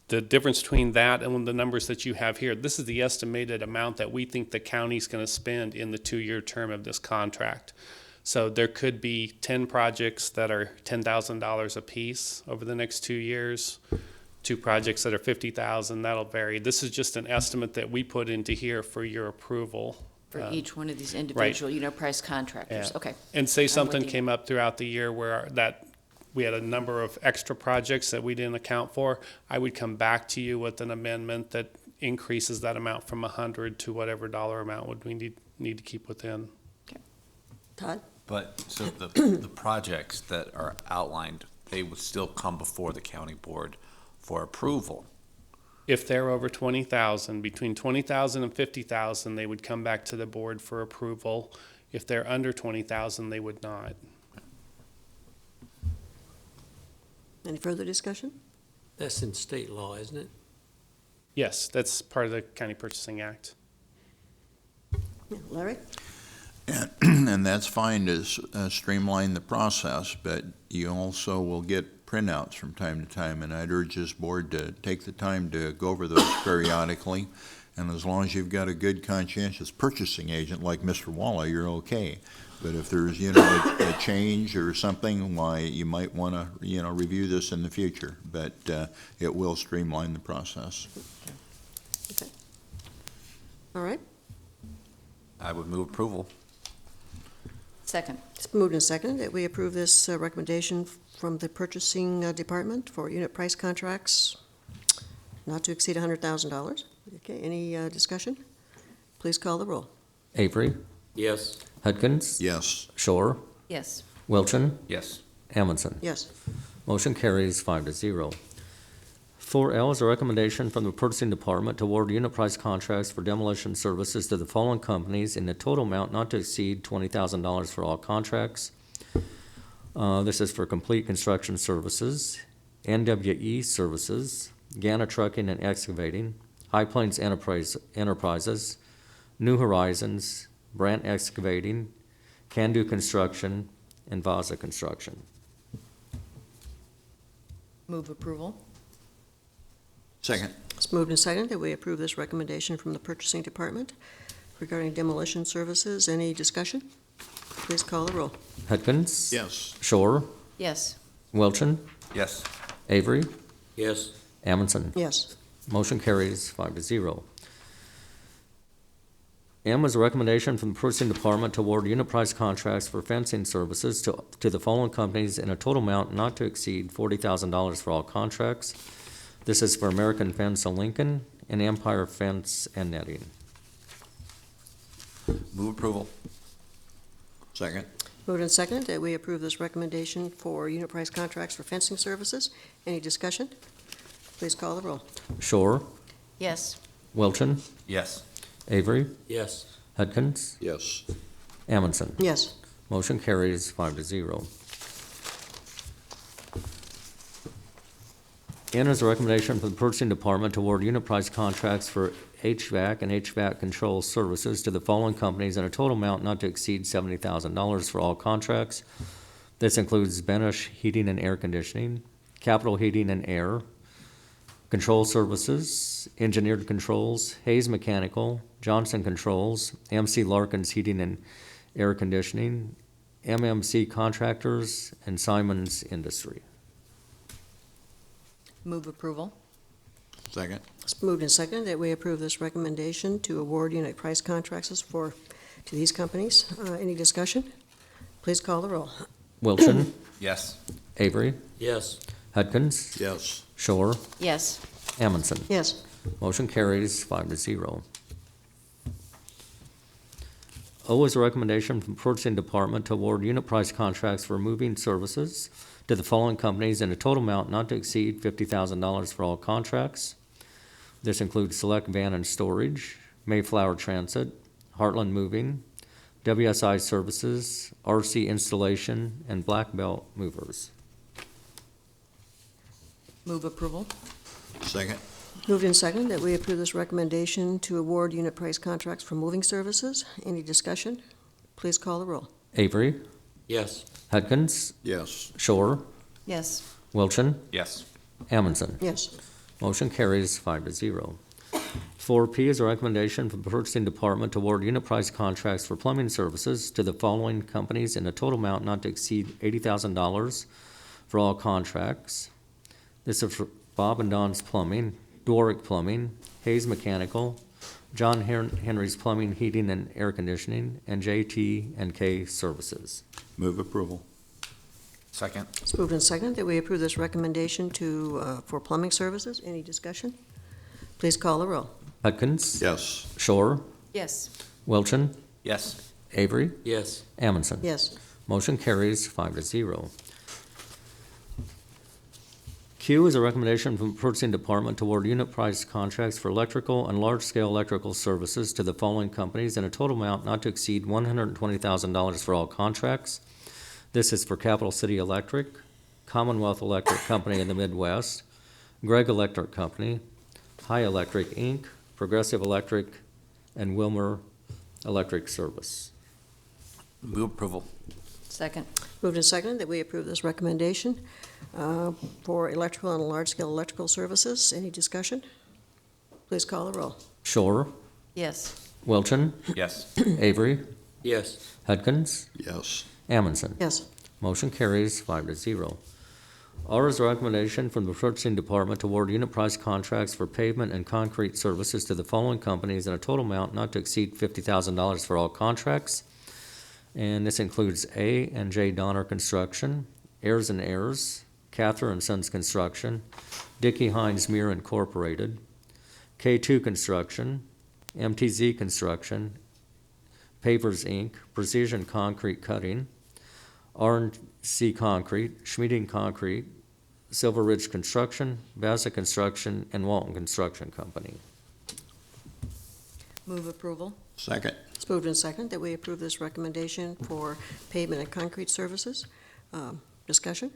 Speaker 18: the difference between that and the numbers that you have here, this is the estimated amount that we think the county's going to spend in the 2-year term of this contract. So there could be 10 projects that are $10,000 a piece over the next 2 years, 2 projects that are $50,000. That'll vary. This is just an estimate that we put into here for your approval.
Speaker 13: For each one of these individual,
Speaker 18: right.
Speaker 13: Price contractors.
Speaker 18: Yeah.
Speaker 13: Okay.
Speaker 18: And say
Speaker 13: I'm
Speaker 18: something
Speaker 13: with you.
Speaker 18: came up throughout the year where we had a number of extra projects that we didn't account for, I would come back to you with an amendment that increases that amount from 100 to whatever dollar amount would we need to keep within.
Speaker 1: Todd?
Speaker 4: But, so the projects that are outlined, they would still come before the county board for approval.
Speaker 18: If they're over 20,000, between 20,000 and 50,000, they would come back to the board for approval. If they're under 20,000, they would not.
Speaker 1: Any further discussion?
Speaker 8: That's in state law, isn't it?
Speaker 18: Yes, that's part of the County Purchasing Act.
Speaker 1: Yeah, Larry?
Speaker 9: And that's fine to streamline the process, but you also will get printouts from time to time, and I'd urge this board to take the time to go over those periodically. And as long as you've got a good conscientious purchasing agent like Mr. Walla, you're okay. But if there's, a change or something, why, you might want to, review this in the future. But it will streamline the process.
Speaker 1: Okay. All right.
Speaker 4: I would move approval.
Speaker 13: Second.
Speaker 1: It's been moved and seconded that we approve this recommendation from the purchasing department for unit price contracts not to exceed $100,000. Okay, any discussion? Please call the roll.
Speaker 3: Avery,
Speaker 8: Yes.
Speaker 3: Hudkins,
Speaker 9: Yes.
Speaker 3: Shore,
Speaker 13: Yes.
Speaker 3: Wilchin,
Speaker 4: Yes.
Speaker 3: Amundson.
Speaker 1: Yes.
Speaker 3: Motion carries 5-0. 4L is a recommendation from the purchasing department to award unit price contracts for demolition services to the following companies in a total amount not to exceed $20,000 for all contracts. This is for complete construction services, NWE Services, Gana Trucking and Excavating, High Plains Enterprises, New Horizons, Brant Excavating, Can Do Construction, and Vaza Construction.
Speaker 13: Move approval.
Speaker 9: Second.
Speaker 1: It's moved and seconded that we approve this recommendation from the purchasing department regarding demolition services. Any discussion? Please call the roll.
Speaker 3: Hudkins?
Speaker 9: Yes.
Speaker 3: Shore?
Speaker 13: Yes.
Speaker 3: Wilchin?
Speaker 4: Yes.
Speaker 3: Avery?
Speaker 8: Yes.
Speaker 3: Amundson?
Speaker 1: Yes.
Speaker 3: Motion carries 5-0. M is a recommendation from the purchasing department to award unit price contracts for fencing services to the following companies in a total amount not to exceed $40,000 for all contracts. This is for American Fence of Lincoln and Empire Fence and Netting.
Speaker 4: Move approval.
Speaker 9: Second.
Speaker 1: Moved and seconded that we approve this recommendation for unit price contracts for fencing services. Any discussion? Please call the roll.
Speaker 3: Shore?
Speaker 13: Yes.
Speaker 3: Wilchin?
Speaker 4: Yes.
Speaker 3: Avery?
Speaker 8: Yes.
Speaker 3: Hudkins?
Speaker 9: Yes.
Speaker 3: Amundson?
Speaker 1: Yes.
Speaker 3: Motion carries 5-0. N is a recommendation from the purchasing department to award unit price contracts for HVAC and HVAC control services to the following companies in a total amount not to exceed $70,000 for all contracts. This includes Benish Heating and Air Conditioning, Capital Heating and Air, Control Services, Engineered Controls, Hayes Mechanical, Johnson Controls, MC Larkins Heating and Air Conditioning, MMC Contractors, and Simon's Industry.
Speaker 13: Move approval.
Speaker 9: Second.
Speaker 1: It's moved and seconded that we approve this recommendation to award unit price contracts to these companies. Any discussion? Please call the roll.
Speaker 3: Wilchin?
Speaker 4: Yes.
Speaker 3: Avery?
Speaker 8: Yes.
Speaker 3: Hudkins?
Speaker 9: Yes.
Speaker 3: Shore?
Speaker 13: Yes.
Speaker 3: Amundson?
Speaker 1: Yes.
Speaker 3: Motion carries 5-0. O is a recommendation from purchasing department to award unit price contracts for moving services to the following companies in a total amount not to exceed $50,000 for all contracts. This includes Select Van and Storage, Mayflower Transit, Heartland Moving, WSI Services, RC Installation, and Black Belt Movers.
Speaker 13: Move approval.
Speaker 9: Second.
Speaker 1: Moved and seconded that we approve this recommendation to award unit price contracts for moving services. Any discussion? Please call the roll.
Speaker 3: Avery?
Speaker 8: Yes.
Speaker 3: Hudkins?
Speaker 9: Yes.
Speaker 3: Shore?
Speaker 13: Yes.
Speaker 3: Wilchin?
Speaker 4: Yes.
Speaker 3: Amundson?
Speaker 1: Yes.
Speaker 3: Motion carries 5-0. 4P is a recommendation from the purchasing department to award unit price contracts for plumbing services to the following companies in a total amount not to exceed $80,000 for all contracts. This is for Bob and Don's Plumbing, Doric Plumbing, Hayes Mechanical, John Henry's Plumbing, Heating, and Air Conditioning, and JT&K Services.
Speaker 9: Move approval.
Speaker 4: Second.
Speaker 1: It's moved and seconded that we approve this recommendation for plumbing services. Any discussion? Please call the roll.
Speaker 3: Hudkins?
Speaker 9: Yes.
Speaker 3: Shore?
Speaker 13: Yes.
Speaker 3: Wilchin?
Speaker 4: Yes.
Speaker 3: Avery?
Speaker 8: Yes.
Speaker 3: Amundson?
Speaker 1: Yes.
Speaker 3: Motion carries 5-0. Q is a recommendation from the purchasing department to award unit price contracts for electrical and large-scale electrical services to the following companies in a total amount not to exceed $120,000 for all contracts. This is for Capital City Electric, Commonwealth Electric Company in the Midwest, Gregg Electric Company, High Electric, Inc., Progressive Electric, and Wilmer Electric Service.
Speaker 4: Move approval.
Speaker 13: Second.
Speaker 1: Moved and seconded that we approve this recommendation for electrical and large-scale electrical services. Any discussion? Please call the roll.
Speaker 3: Shore,
Speaker 13: Yes.
Speaker 3: Wilchin,
Speaker 4: Yes.
Speaker 3: Avery,
Speaker 8: Yes.
Speaker 3: Hudkins,
Speaker 9: Yes.
Speaker 3: Amundson.
Speaker 1: Yes.
Speaker 3: Motion carries 5-0. R is a recommendation from the purchasing department to award unit price contracts for pavement and concrete services to the following companies in a total amount not to exceed $50,000 for all contracts. And this includes A and J Donner Construction, Ayers and Ayers, Cather and Sons Construction, Dickey Hines Muir Incorporated, K2 Construction, MTZ Construction, Pavers Inc., Precision Concrete Cutting, R&C Concrete, Schmieding Concrete, Silver Ridge Construction, Vasa Construction, and Walton Construction Company.
Speaker 13: Move approval.
Speaker 9: Second.
Speaker 1: It's moved and seconded that we approve this recommendation for pavement and concrete services. Discussion?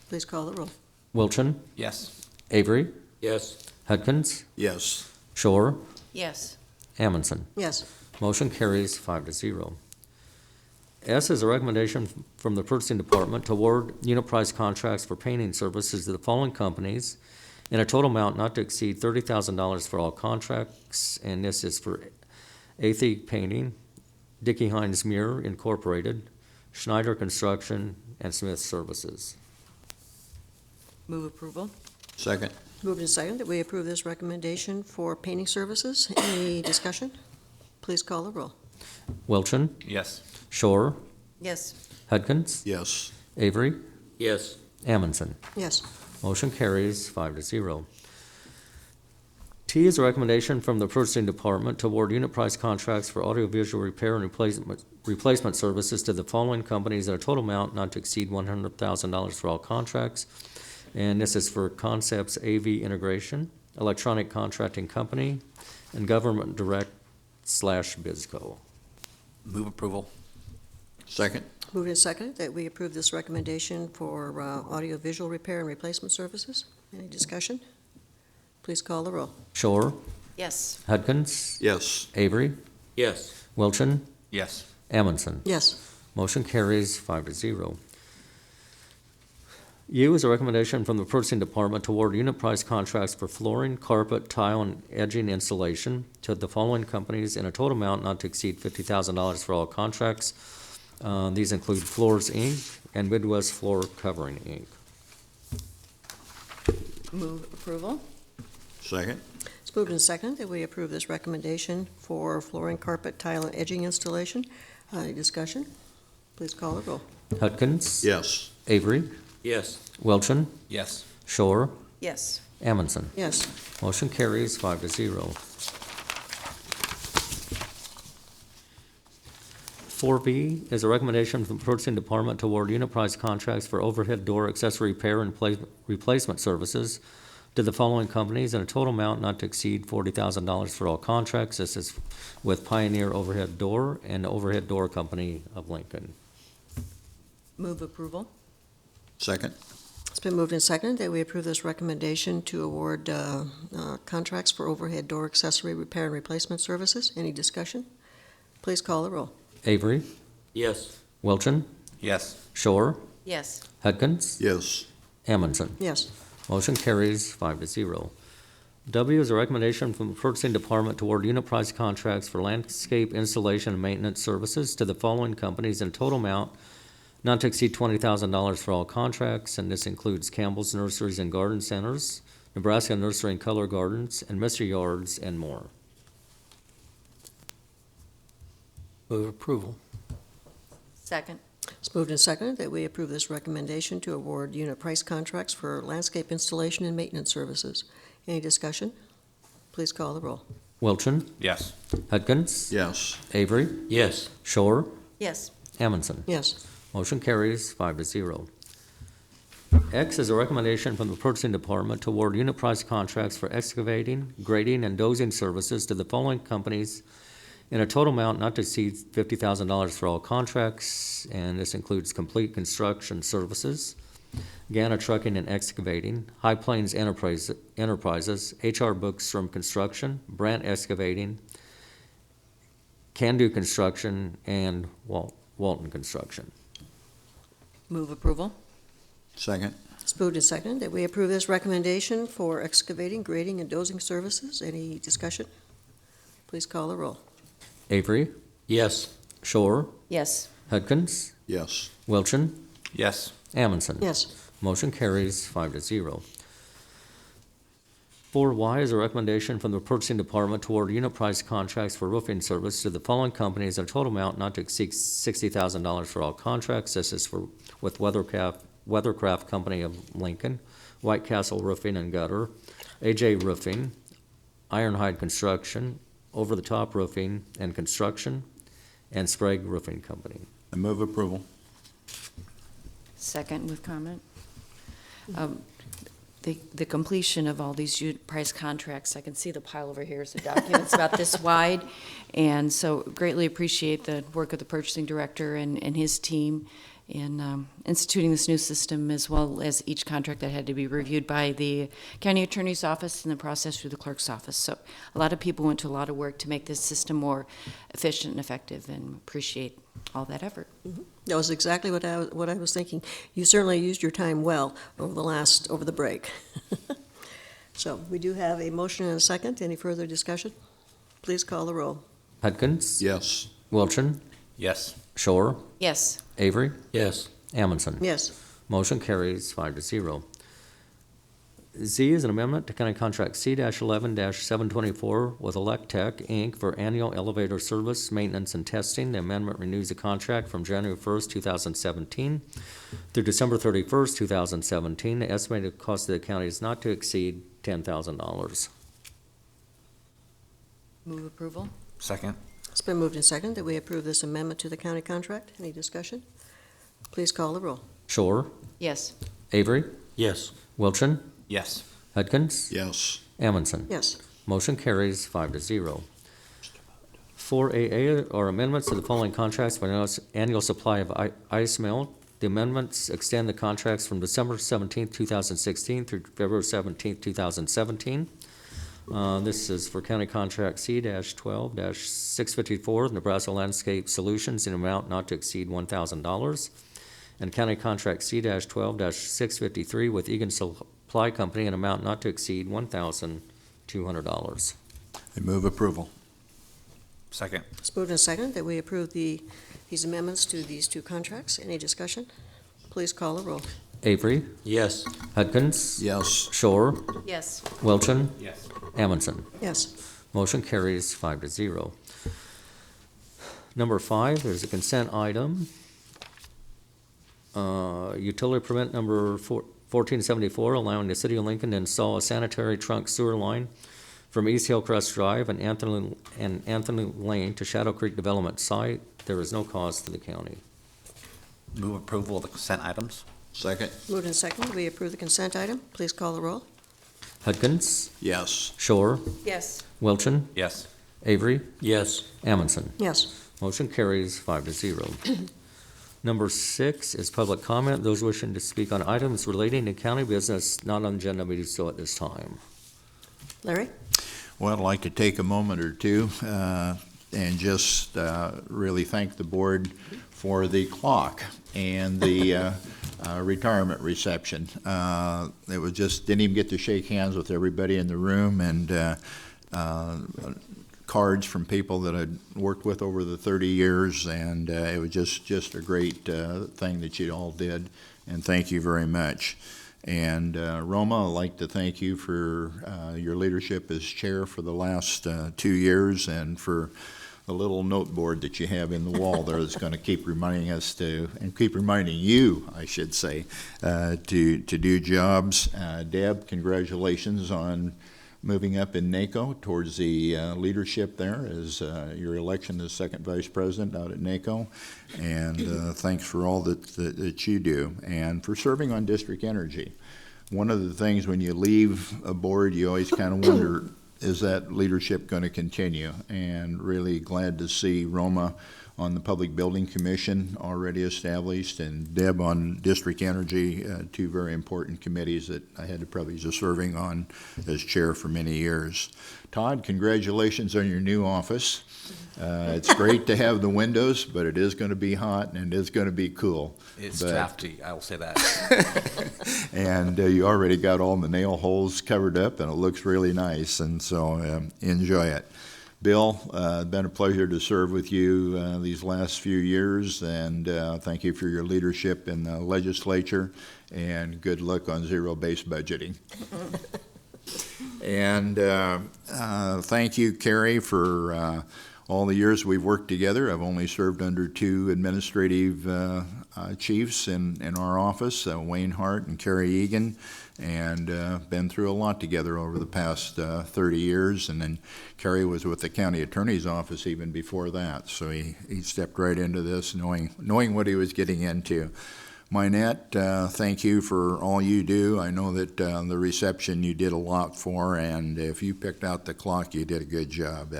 Speaker 1: Please call the roll.
Speaker 3: Wilchin,
Speaker 4: Yes.
Speaker 3: Avery,
Speaker 8: Yes.
Speaker 3: Hudkins,
Speaker 9: Yes.
Speaker 3: Shore,
Speaker 13: Yes.
Speaker 3: Amundson.
Speaker 1: Yes.
Speaker 3: Motion carries 5-0. S is a recommendation from the purchasing department to award unit price contracts for painting services to the following companies in a total amount not to exceed $30,000 for all contracts, and this is for Athey Painting, Dickey Hines Muir Incorporated, Schneider Construction, and Smith Services.
Speaker 13: Move approval.
Speaker 9: Second.
Speaker 1: Moved and seconded that we approve this recommendation for painting services. Any discussion? Please call the roll.
Speaker 3: Wilchin,
Speaker 4: Yes.
Speaker 3: Shore,
Speaker 13: Yes.
Speaker 3: Hudkins,
Speaker 9: Yes.
Speaker 3: Avery,
Speaker 8: Yes.
Speaker 3: Amundson.
Speaker 1: Yes.
Speaker 3: Motion carries 5-0. T is a recommendation from the purchasing department to award unit price contracts for audiovisual repair and replacement services to the following companies at a total amount not to exceed $100,000 for all contracts. And this is for Concepts AV Integration, Electronic Contracting Company, and Government Direct/BizCo.
Speaker 4: Move approval.
Speaker 9: Second.
Speaker 1: Moved and seconded that we approve this recommendation for audiovisual repair and replacement services. Any discussion? Please call the roll.
Speaker 3: Shore,
Speaker 13: Yes.
Speaker 3: Hudkins,
Speaker 9: Yes.
Speaker 3: Avery,
Speaker 8: Yes.
Speaker 3: Wilchin,
Speaker 4: Yes.
Speaker 3: Amundson.
Speaker 1: Yes.
Speaker 3: Motion carries 5-0. U is a recommendation from the purchasing department to award unit price contracts for flooring, carpet, tile, and edging installation to the following companies in a total amount not to exceed $50,000 for all contracts. These include Floors, Inc. and Midwest Floor Covering, Inc.
Speaker 13: Move approval.
Speaker 9: Second.
Speaker 1: It's moved and seconded that we approve this recommendation for flooring, carpet, tile, and edging installation. Any discussion? Please call the roll.
Speaker 3: Hudkins.
Speaker 9: Yes.
Speaker 3: Avery,
Speaker 8: Yes.
Speaker 3: Welchun,
Speaker 4: Yes.
Speaker 3: Shore,
Speaker 13: Yes.
Speaker 3: Amundson.
Speaker 1: Yes.
Speaker 3: Motion carries 5-0. 4B is a recommendation from the purchasing department to award unit price contracts for overhead door accessory repair and replacement services to the following companies in a total amount not to exceed $40,000 for all contracts. This is with Pioneer Overhead Door and Overhead Door Company of Lincoln.
Speaker 13: Move approval.
Speaker 9: Second.
Speaker 1: It's been moved and seconded that we approve this recommendation to award contracts for overhead door accessory repair and replacement services. Any discussion? Please call the roll.
Speaker 3: Avery,
Speaker 8: Yes.
Speaker 3: Welchun,
Speaker 4: Yes.
Speaker 3: Shore,
Speaker 13: Yes.
Speaker 3: Hudkins,
Speaker 9: Yes.
Speaker 3: Amundson.
Speaker 1: Yes.
Speaker 3: Motion carries 5-0. W is a recommendation from the purchasing department to award unit price contracts for landscape installation and maintenance services to the following companies in a total amount not to exceed $20,000 for all contracts, and this includes Campbell's Nurseries and Garden Centers, Nebraska Nursery and Color Gardens, and Mr. Yards, and more.
Speaker 8: Move approval.
Speaker 13: Second.
Speaker 1: It's moved and seconded that we approve this recommendation to award unit price contracts for landscape installation and maintenance services. Any discussion? Please call the roll.
Speaker 3: Welchun,
Speaker 4: Yes.
Speaker 3: Hudkins,
Speaker 9: Yes.
Speaker 3: Avery,
Speaker 8: Yes.
Speaker 3: Shore,
Speaker 13: Yes.
Speaker 3: Amundson.
Speaker 1: Yes.
Speaker 3: Motion carries 5-0. X is a recommendation from the purchasing department to award unit price contracts for excavating, grading, and dozing services to the following companies in a total amount not to exceed $50,000 for all contracts, and this includes Complete Construction Services, Gana Trucking and Excavating, High Plains Enterprises, H.R. Bookstrom Construction, Brandt Excavating, Can Do Construction, and Walton Construction.
Speaker 13: Move approval.
Speaker 9: Second.
Speaker 1: It's moved and seconded that we approve this recommendation for excavating, grading, and dozing services. Any discussion? Please call the roll.
Speaker 3: Avery,
Speaker 8: Yes.
Speaker 3: Shore,
Speaker 13: Yes.
Speaker 3: Hudkins,
Speaker 9: Yes.
Speaker 3: Wilchin,
Speaker 4: Yes.
Speaker 3: Amundson.
Speaker 1: Yes.
Speaker 3: Motion carries 5-0. 4Y is a recommendation from the purchasing department toward unit price contracts for roofing service to the following companies at a total amount not to exceed $60,000 for all contracts. This is with Weathercraft Company of Lincoln, White Castle Roofing and Gutter, AJ Roofing, Ironhide Construction, Over the Top Roofing and Construction, and Sprague Roofing Company.
Speaker 9: I move approval.
Speaker 13: Second with comment. The completion of all these unit price contracts, I can see the pile over here, so documents about this wide. And so greatly appreciate the work of the purchasing director and his team in instituting this new system, as well as each contract that had to be reviewed by the county attorney's office and the process through the clerk's office. So a lot of people went to a lot of work to make this system more efficient and effective, and appreciate all that effort.
Speaker 1: That was exactly what I was thinking. You certainly used your time well over the break. So we do have a motion and a second. Any further discussion? Please call the roll.
Speaker 3: Hudkins,
Speaker 9: Yes.
Speaker 3: Wilchin,
Speaker 4: Yes.
Speaker 3: Shore,
Speaker 13: Yes.
Speaker 3: Avery,
Speaker 8: Yes.
Speaker 3: Amundson.
Speaker 1: Yes.
Speaker 3: Motion carries 5-0. Z is an amendment to County Contract C-11-724 with Electech, Inc. for annual elevator service, maintenance, and testing. The amendment renews the contract from January 1st, 2017 through December 31st, 2017. The estimated cost of the county is not to exceed $10,000.
Speaker 13: Move approval.
Speaker 4: Second.
Speaker 1: It's been moved and seconded that we approve this amendment to the county contract. Any discussion? Please call the roll.
Speaker 3: Shore,
Speaker 13: Yes.
Speaker 3: Avery,
Speaker 8: Yes.
Speaker 3: Wilchin,
Speaker 4: Yes.
Speaker 3: Hudkins,
Speaker 9: Yes.
Speaker 3: Amundson.
Speaker 1: Yes.
Speaker 3: Motion carries 5-0. 4AA are amendments to the following contracts for annual supply of ice melt. The amendments extend the contracts from December 17th, 2016 through February 17th, 2017. This is for County Contract C-12-654, Nebraska Landscape Solutions, in amount not to exceed $1,000. And County Contract C-12-653 with Egan Supply Company, an amount not to exceed $1,200.
Speaker 9: I move approval.
Speaker 4: Second.
Speaker 1: It's moved and seconded that we approve these amendments to these two contracts. Any discussion? Please call the roll.
Speaker 3: Avery,
Speaker 8: Yes.
Speaker 3: Hudkins,
Speaker 9: Yes.
Speaker 3: Shore,
Speaker 13: Yes.
Speaker 3: Wilchin,
Speaker 4: Yes.
Speaker 3: Amundson.
Speaker 1: Yes.
Speaker 3: Motion carries 5-0. Number 5, there's a consent item. Utility permit number 1474, allowing the city of Lincoln to install a sanitary trunk sewer line from East Hillcrest Drive and Anthony Lane to Shadow Creek Development Site. There is no cost to the county.
Speaker 4: Move approval of the consent items.
Speaker 9: Second.
Speaker 1: Moved and seconded, we approve the consent item. Please call the roll.
Speaker 3: Hudkins,
Speaker 9: Yes.
Speaker 3: Shore,
Speaker 13: Yes.
Speaker 3: Wilchin,
Speaker 4: Yes.
Speaker 3: Avery,
Speaker 8: Yes.
Speaker 3: Amundson.
Speaker 1: Yes.
Speaker 3: Motion carries 5-0. Number 6 is public comment. Those wishing to speak on items relating to county business not on agenda may do so at this time.
Speaker 1: Larry?
Speaker 9: Well, I'd like to take a moment or two and just really thank the board for the clock and the retirement reception. It was just, didn't even get to shake hands with everybody in the room, and cards from people that I'd worked with over the 30 years, and it was just a great thing that you all did, and thank you very much. And Roma, I'd like to thank you for your leadership as chair for the last 2 years, and for the little note board that you have in the wall there that's going to keep reminding us to, and keep reminding you, I should say, to do jobs. Deb, congratulations on moving up in NACO towards the leadership there as your election as second vice president out at NACO. And thanks for all that you do, and for serving on district energy. One of the things when you leave a board, you always kind of wonder, is that leadership going to continue? And really glad to see Roma on the Public Building Commission already established, and Deb on District Energy, two very important committees that I had the privilege of serving on as chair for many years. Todd, congratulations on your new office. It's great to have the windows, but it is going to be hot and it is going to be cool.
Speaker 4: It's drafty, I will say that.
Speaker 9: And you already got all the nail holes covered up, and it looks really nice, and so enjoy it. Bill, been a pleasure to serve with you these last few years, and thank you for your leadership in the legislature, and good luck on zero-based budgeting. And thank you, Carrie, for all the years we've worked together. I've only served under two administrative chiefs in our office, Wayne Hart and Carrie Egan, and been through a lot together over the past 30 years. And then Carrie was with the county attorney's office even before that, so he stepped right into this knowing what he was getting into. Minette, thank you for all you do. I know that the reception you did a lot for, and if you picked out the clock, you did a good job.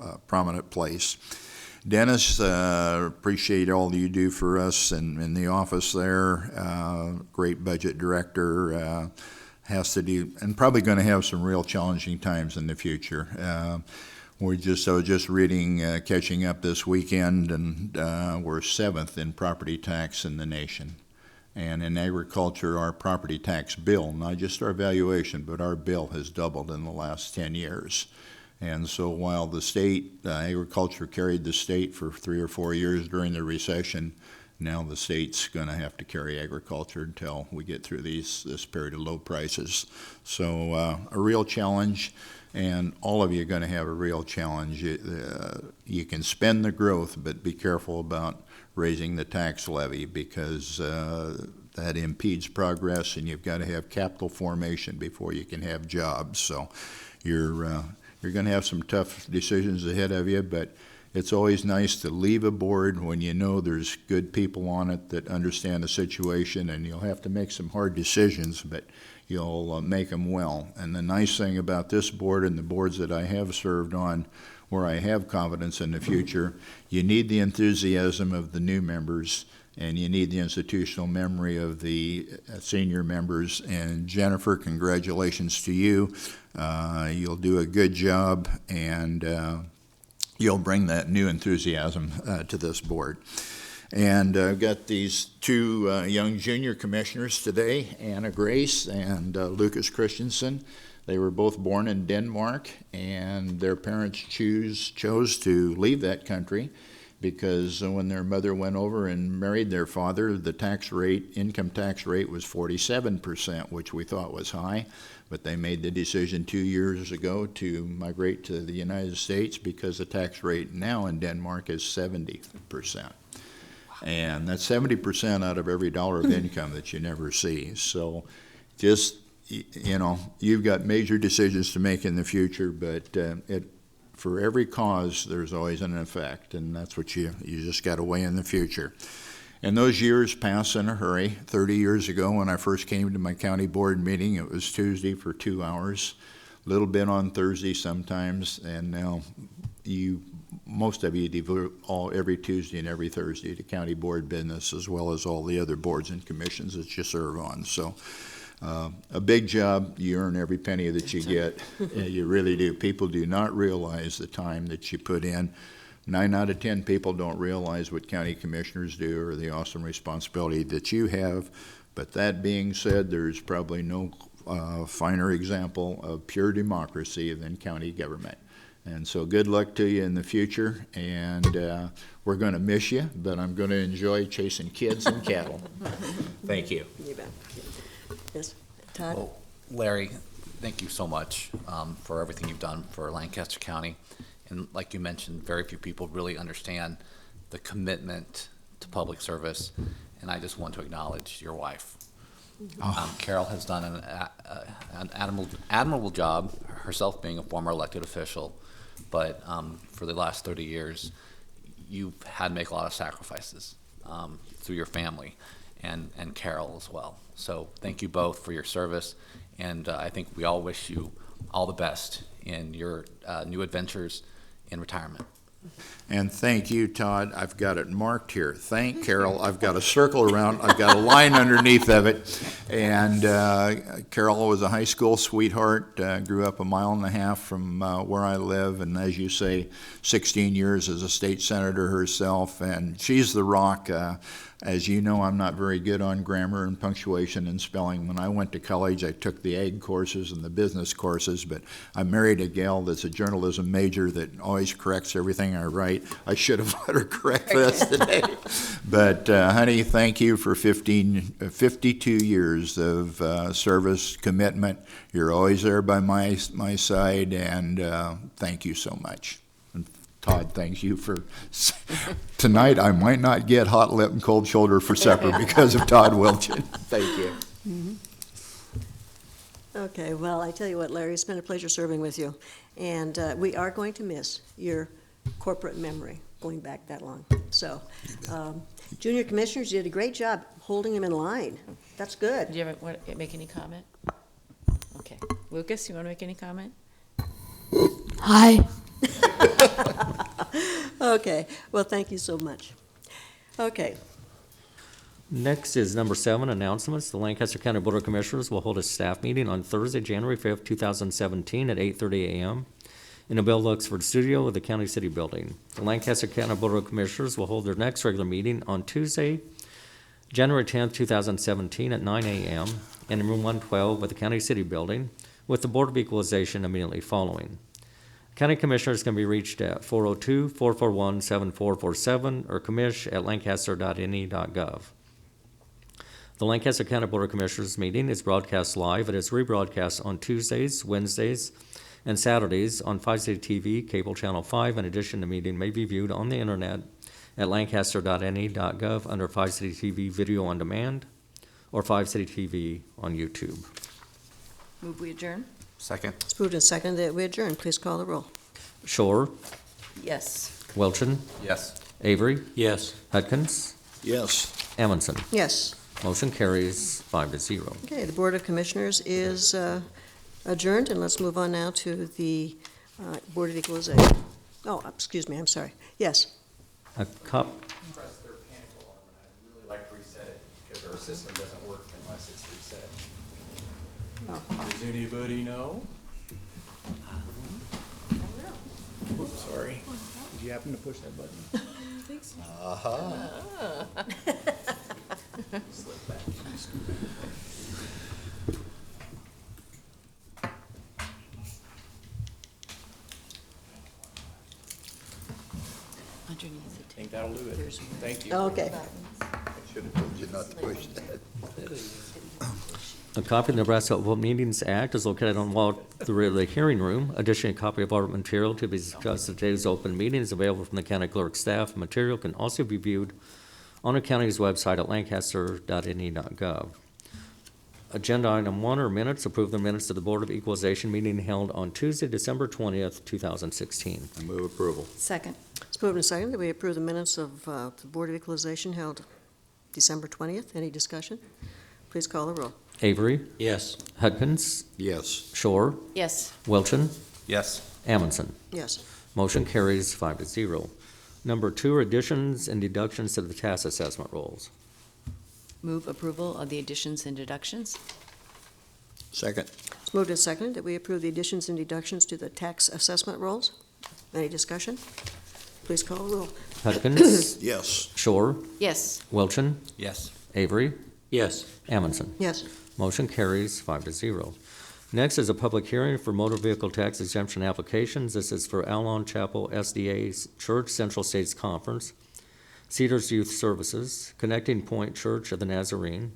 Speaker 9: A prominent place. Dennis, appreciate all you do for us in the office there. Great budget director. Has to do, and probably going to have some real challenging times in the future. I was just reading, catching up this weekend, and we're 7th in property tax in the nation. And in agriculture, our property tax bill, not just our valuation, but our bill has doubled in the last 10 years. And so while the state, agriculture carried the state for 3 or 4 years during the recession, now the state's going to have to carry agriculture until we get through this period of low prices. So a real challenge, and all of you are going to have a real challenge. You can spend the growth, but be careful about raising the tax levy, because that impedes progress, and you've got to have capital formation before you can have jobs. So you're going to have some tough decisions ahead of you, but it's always nice to leave a board when you know there's good people on it that understand the situation, and you'll have to make some hard decisions, but you'll make them well. And the nice thing about this board and the boards that I have served on, where I have confidence in the future, you need the enthusiasm of the new members, and you need the institutional memory of the senior members. And Jennifer, congratulations to you. You'll do a good job, and you'll bring that new enthusiasm to this board. And I've got these two young junior commissioners today, Anna Grace and Lucas Christensen. They were both born in Denmark, and their parents chose to leave that country because when their mother went over and married their father, the income tax rate was 47%, which we thought was high. But they made the decision 2 years ago to migrate to the United States because the tax rate now in Denmark is 70%. And that's 70% out of every dollar of income that you never see. So just, you've got major decisions to make in the future, but for every cause, there's always an effect, and that's what you just got to weigh in the future. And those years pass in a hurry. 30 years ago, when I first came to my county board meeting, it was Tuesday for 2 hours, a little bit on Thursday sometimes, and now most of you devote every Tuesday and every Thursday to county board business, as well as all the other boards and commissions that you serve on. So a big job. You earn every penny that you get. You really do. People do not realize the time that you put in. 9 out of 10 people don't realize what county commissioners do or the awesome responsibility that you have. But that being said, there's probably no finer example of pure democracy than county government. And so good luck to you in the future, and we're going to miss you, but I'm going to enjoy chasing kids and cattle. Thank you.
Speaker 1: You bet. Yes, Todd?
Speaker 4: Well, Larry, thank you so much for everything you've done for Lancaster County. And like you mentioned, very few people really understand the commitment to public service, and I just want to acknowledge your wife. Carol has done an admirable job, herself being a former elected official, but for the last 30 years, you've had to make a lot of sacrifices through your family and Carol as well. So thank you both for your service, and I think we all wish you all the best in your new adventures in retirement.
Speaker 9: And thank you, Todd. I've got it marked here. Thank Carol. I've got a circle around, I've got a line underneath of it. And Carol was a high school sweetheart, grew up a mile and a half from where I live, and as you say, 16 years as a state senator herself, and she's the rock. As you know, I'm not very good on grammar and punctuation and spelling. When I went to college, I took the ag courses and the business courses, but I married a gal that's a journalism major that always corrects everything I write. I should have let her correct this today. But honey, thank you for 52 years of service, commitment. You're always there by my side, and thank you so much. Todd, thanks you for, tonight I might not get hot lip and cold shoulder for supper because of Todd Wilchin. Thank you.
Speaker 1: Mm-hmm. Okay, well, I tell you what, Larry, it's been a pleasure serving with you. And we are going to miss your corporate memory going back that long. So, junior commissioners, you did a great job holding them in line. That's good.
Speaker 13: Do you ever want to make any comment? Okay. Lucas, you want to make any comment?
Speaker 1: Hi. Okay, well, thank you so much. Okay,
Speaker 3: Next is number 7, announcements. The Lancaster County Board of Commissioners will hold a staff meeting on Thursday, January 5th, 2017 at 8:30 a.m. in the Bill Luxford Studio of the County City Building. The Lancaster County Board of Commissioners will hold their next regular meeting on Tuesday, January 10th, 2017 at 9 a.m. in room 112 of the County City Building, with the Board of Equalization immediately following. County Commissioners can be reached at 402-441-7447 or commish@lancaster.ne.gov. The Lancaster County Board of Commissioners meeting is broadcast live. It is rebroadcast on Tuesdays, Wednesdays, and Saturdays on 5 City TV, Cable Channel 5. In addition, the meeting may be viewed on the internet at lancaster.ne.gov under 5 City TV Video on Demand or 5 City TV on YouTube.
Speaker 13: Move we adjourn?
Speaker 4: Second.
Speaker 1: it's moved and seconded that we adjourn. Please call the roll.
Speaker 3: Shore,
Speaker 13: Yes.
Speaker 3: Welchin,
Speaker 4: Yes.
Speaker 3: Avery,
Speaker 8: Yes.
Speaker 3: Hudkins,
Speaker 9: Yes.
Speaker 3: Amundson.
Speaker 1: Yes.
Speaker 3: Motion carries 5-0.
Speaker 1: Okay, the Board of Commissioners is adjourned, and let's move on now to the Board of Equalization. Oh, excuse me, I'm sorry. Yes.
Speaker 3: A cop,
Speaker 12: Press their panic alarm, and I'd really like to reset it because our system doesn't work unless it's reset. Does anybody know? Oops, sorry. Did you happen to push that button?
Speaker 11: I think so.
Speaker 12: Slip back. Scoot back.
Speaker 13: Underneath it.
Speaker 12: I think that'll do it.
Speaker 13: There's one.
Speaker 12: Thank you.
Speaker 1: Okay.
Speaker 9: I should have told you not to push that.
Speaker 3: a copy of the Nebraska Open Meetings Act is located on wall through the hearing room. Additionally, a copy of our material to be discussed at today's open meeting is available from the county clerk staff. Material can also be viewed on the county's website at lancaster.ne.gov. Agenda item 1 are minutes. Approve the minutes of the Board of Equalization meeting held on Tuesday, December 20th, 2016.
Speaker 9: I move approval.
Speaker 13: Second.
Speaker 1: It's moved and seconded that we approve the minutes of the Board of Equalization held December 20th. Any discussion? Please call the roll.
Speaker 3: Avery,
Speaker 8: Yes.
Speaker 3: Hudkins,
Speaker 9: Yes.
Speaker 3: Shore,
Speaker 13: Yes.
Speaker 3: Welchin,
Speaker 4: Yes.
Speaker 3: Amundson.
Speaker 1: Yes.
Speaker 3: Motion carries 5-0. Number 2 are additions and deductions to the tax assessment rolls.
Speaker 13: Move approval of the additions and deductions?
Speaker 9: Second.
Speaker 1: It's moved and seconded that we approve the additions and deductions to the tax assessment rolls. Any discussion? Please call the roll.
Speaker 3: Hudkins,
Speaker 9: Yes.
Speaker 3: Shore,
Speaker 13: Yes.
Speaker 3: Welchin,
Speaker 4: Yes.
Speaker 3: Avery,
Speaker 8: Yes.
Speaker 3: Amundson.
Speaker 1: Yes.
Speaker 3: Motion carries 5-0. Next is a public hearing for motor vehicle tax exemption applications. This is for Alon Chapel SDA Church Central States Conference, Cedars Youth Services, Connecting Point Church of the Nazarene,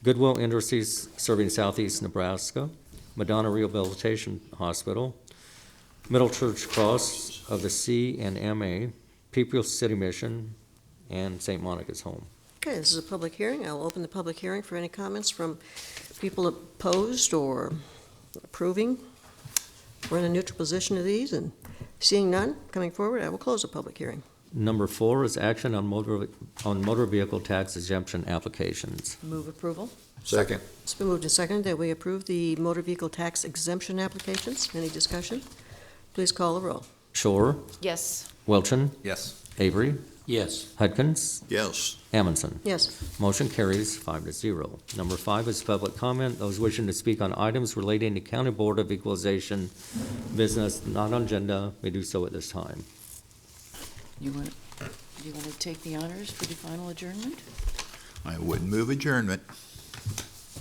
Speaker 3: Goodwill Industries serving Southeast Nebraska, Madonna Rehabilitation Hospital, Middle Church Cross of the C&MA, People's City Mission, and St. Monica's Home.
Speaker 1: Okay, this is a public hearing. I'll open the public hearing for any comments from people opposed or approving. We're in a neutral position to these, and seeing none coming forward, I will close the public hearing.
Speaker 3: Number 4 is action on motor vehicle tax exemption applications.
Speaker 13: Move approval?
Speaker 9: Second.
Speaker 1: It's been moved and seconded that we approve the motor vehicle tax exemption applications. Any discussion? Please call the roll.
Speaker 3: Shore,
Speaker 13: Yes.
Speaker 3: Wilchin,
Speaker 4: Yes.
Speaker 3: Avery,
Speaker 8: Yes.
Speaker 3: Hudkins,
Speaker 9: Yes.
Speaker 3: Amundson.
Speaker 1: Yes.
Speaker 3: Motion carries 5-0. Number 5 is public comment. Those wishing to speak on items relating to County Board of Equalization business not on agenda may do so at this time.
Speaker 13: Do you want to take the honors for the final adjournment?
Speaker 9: I would move adjournment.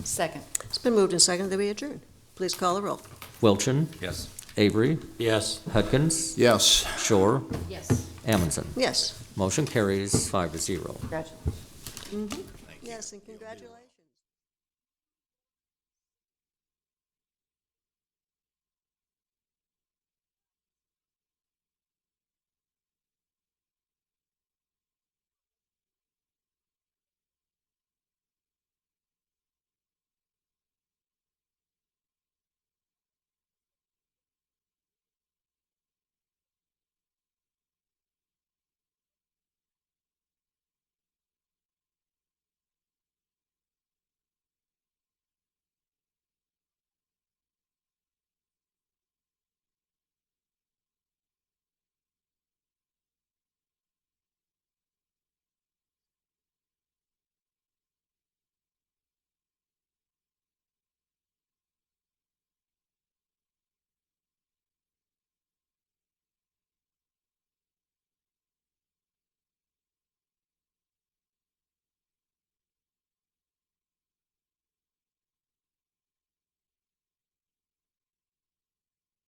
Speaker 13: Second.
Speaker 1: It's been moved and seconded that we adjourn. Please call the roll.
Speaker 3: Wilchin,
Speaker 4: Yes.
Speaker 3: Avery,
Speaker 8: Yes.
Speaker 3: Hudkins,
Speaker 9: Yes.
Speaker 3: Shore,
Speaker 13: Yes.
Speaker 3: Amundson.
Speaker 1: Yes.
Speaker 3: Motion carries 5-0.
Speaker 13: Congratulations.
Speaker 1: Yes, and congratulations.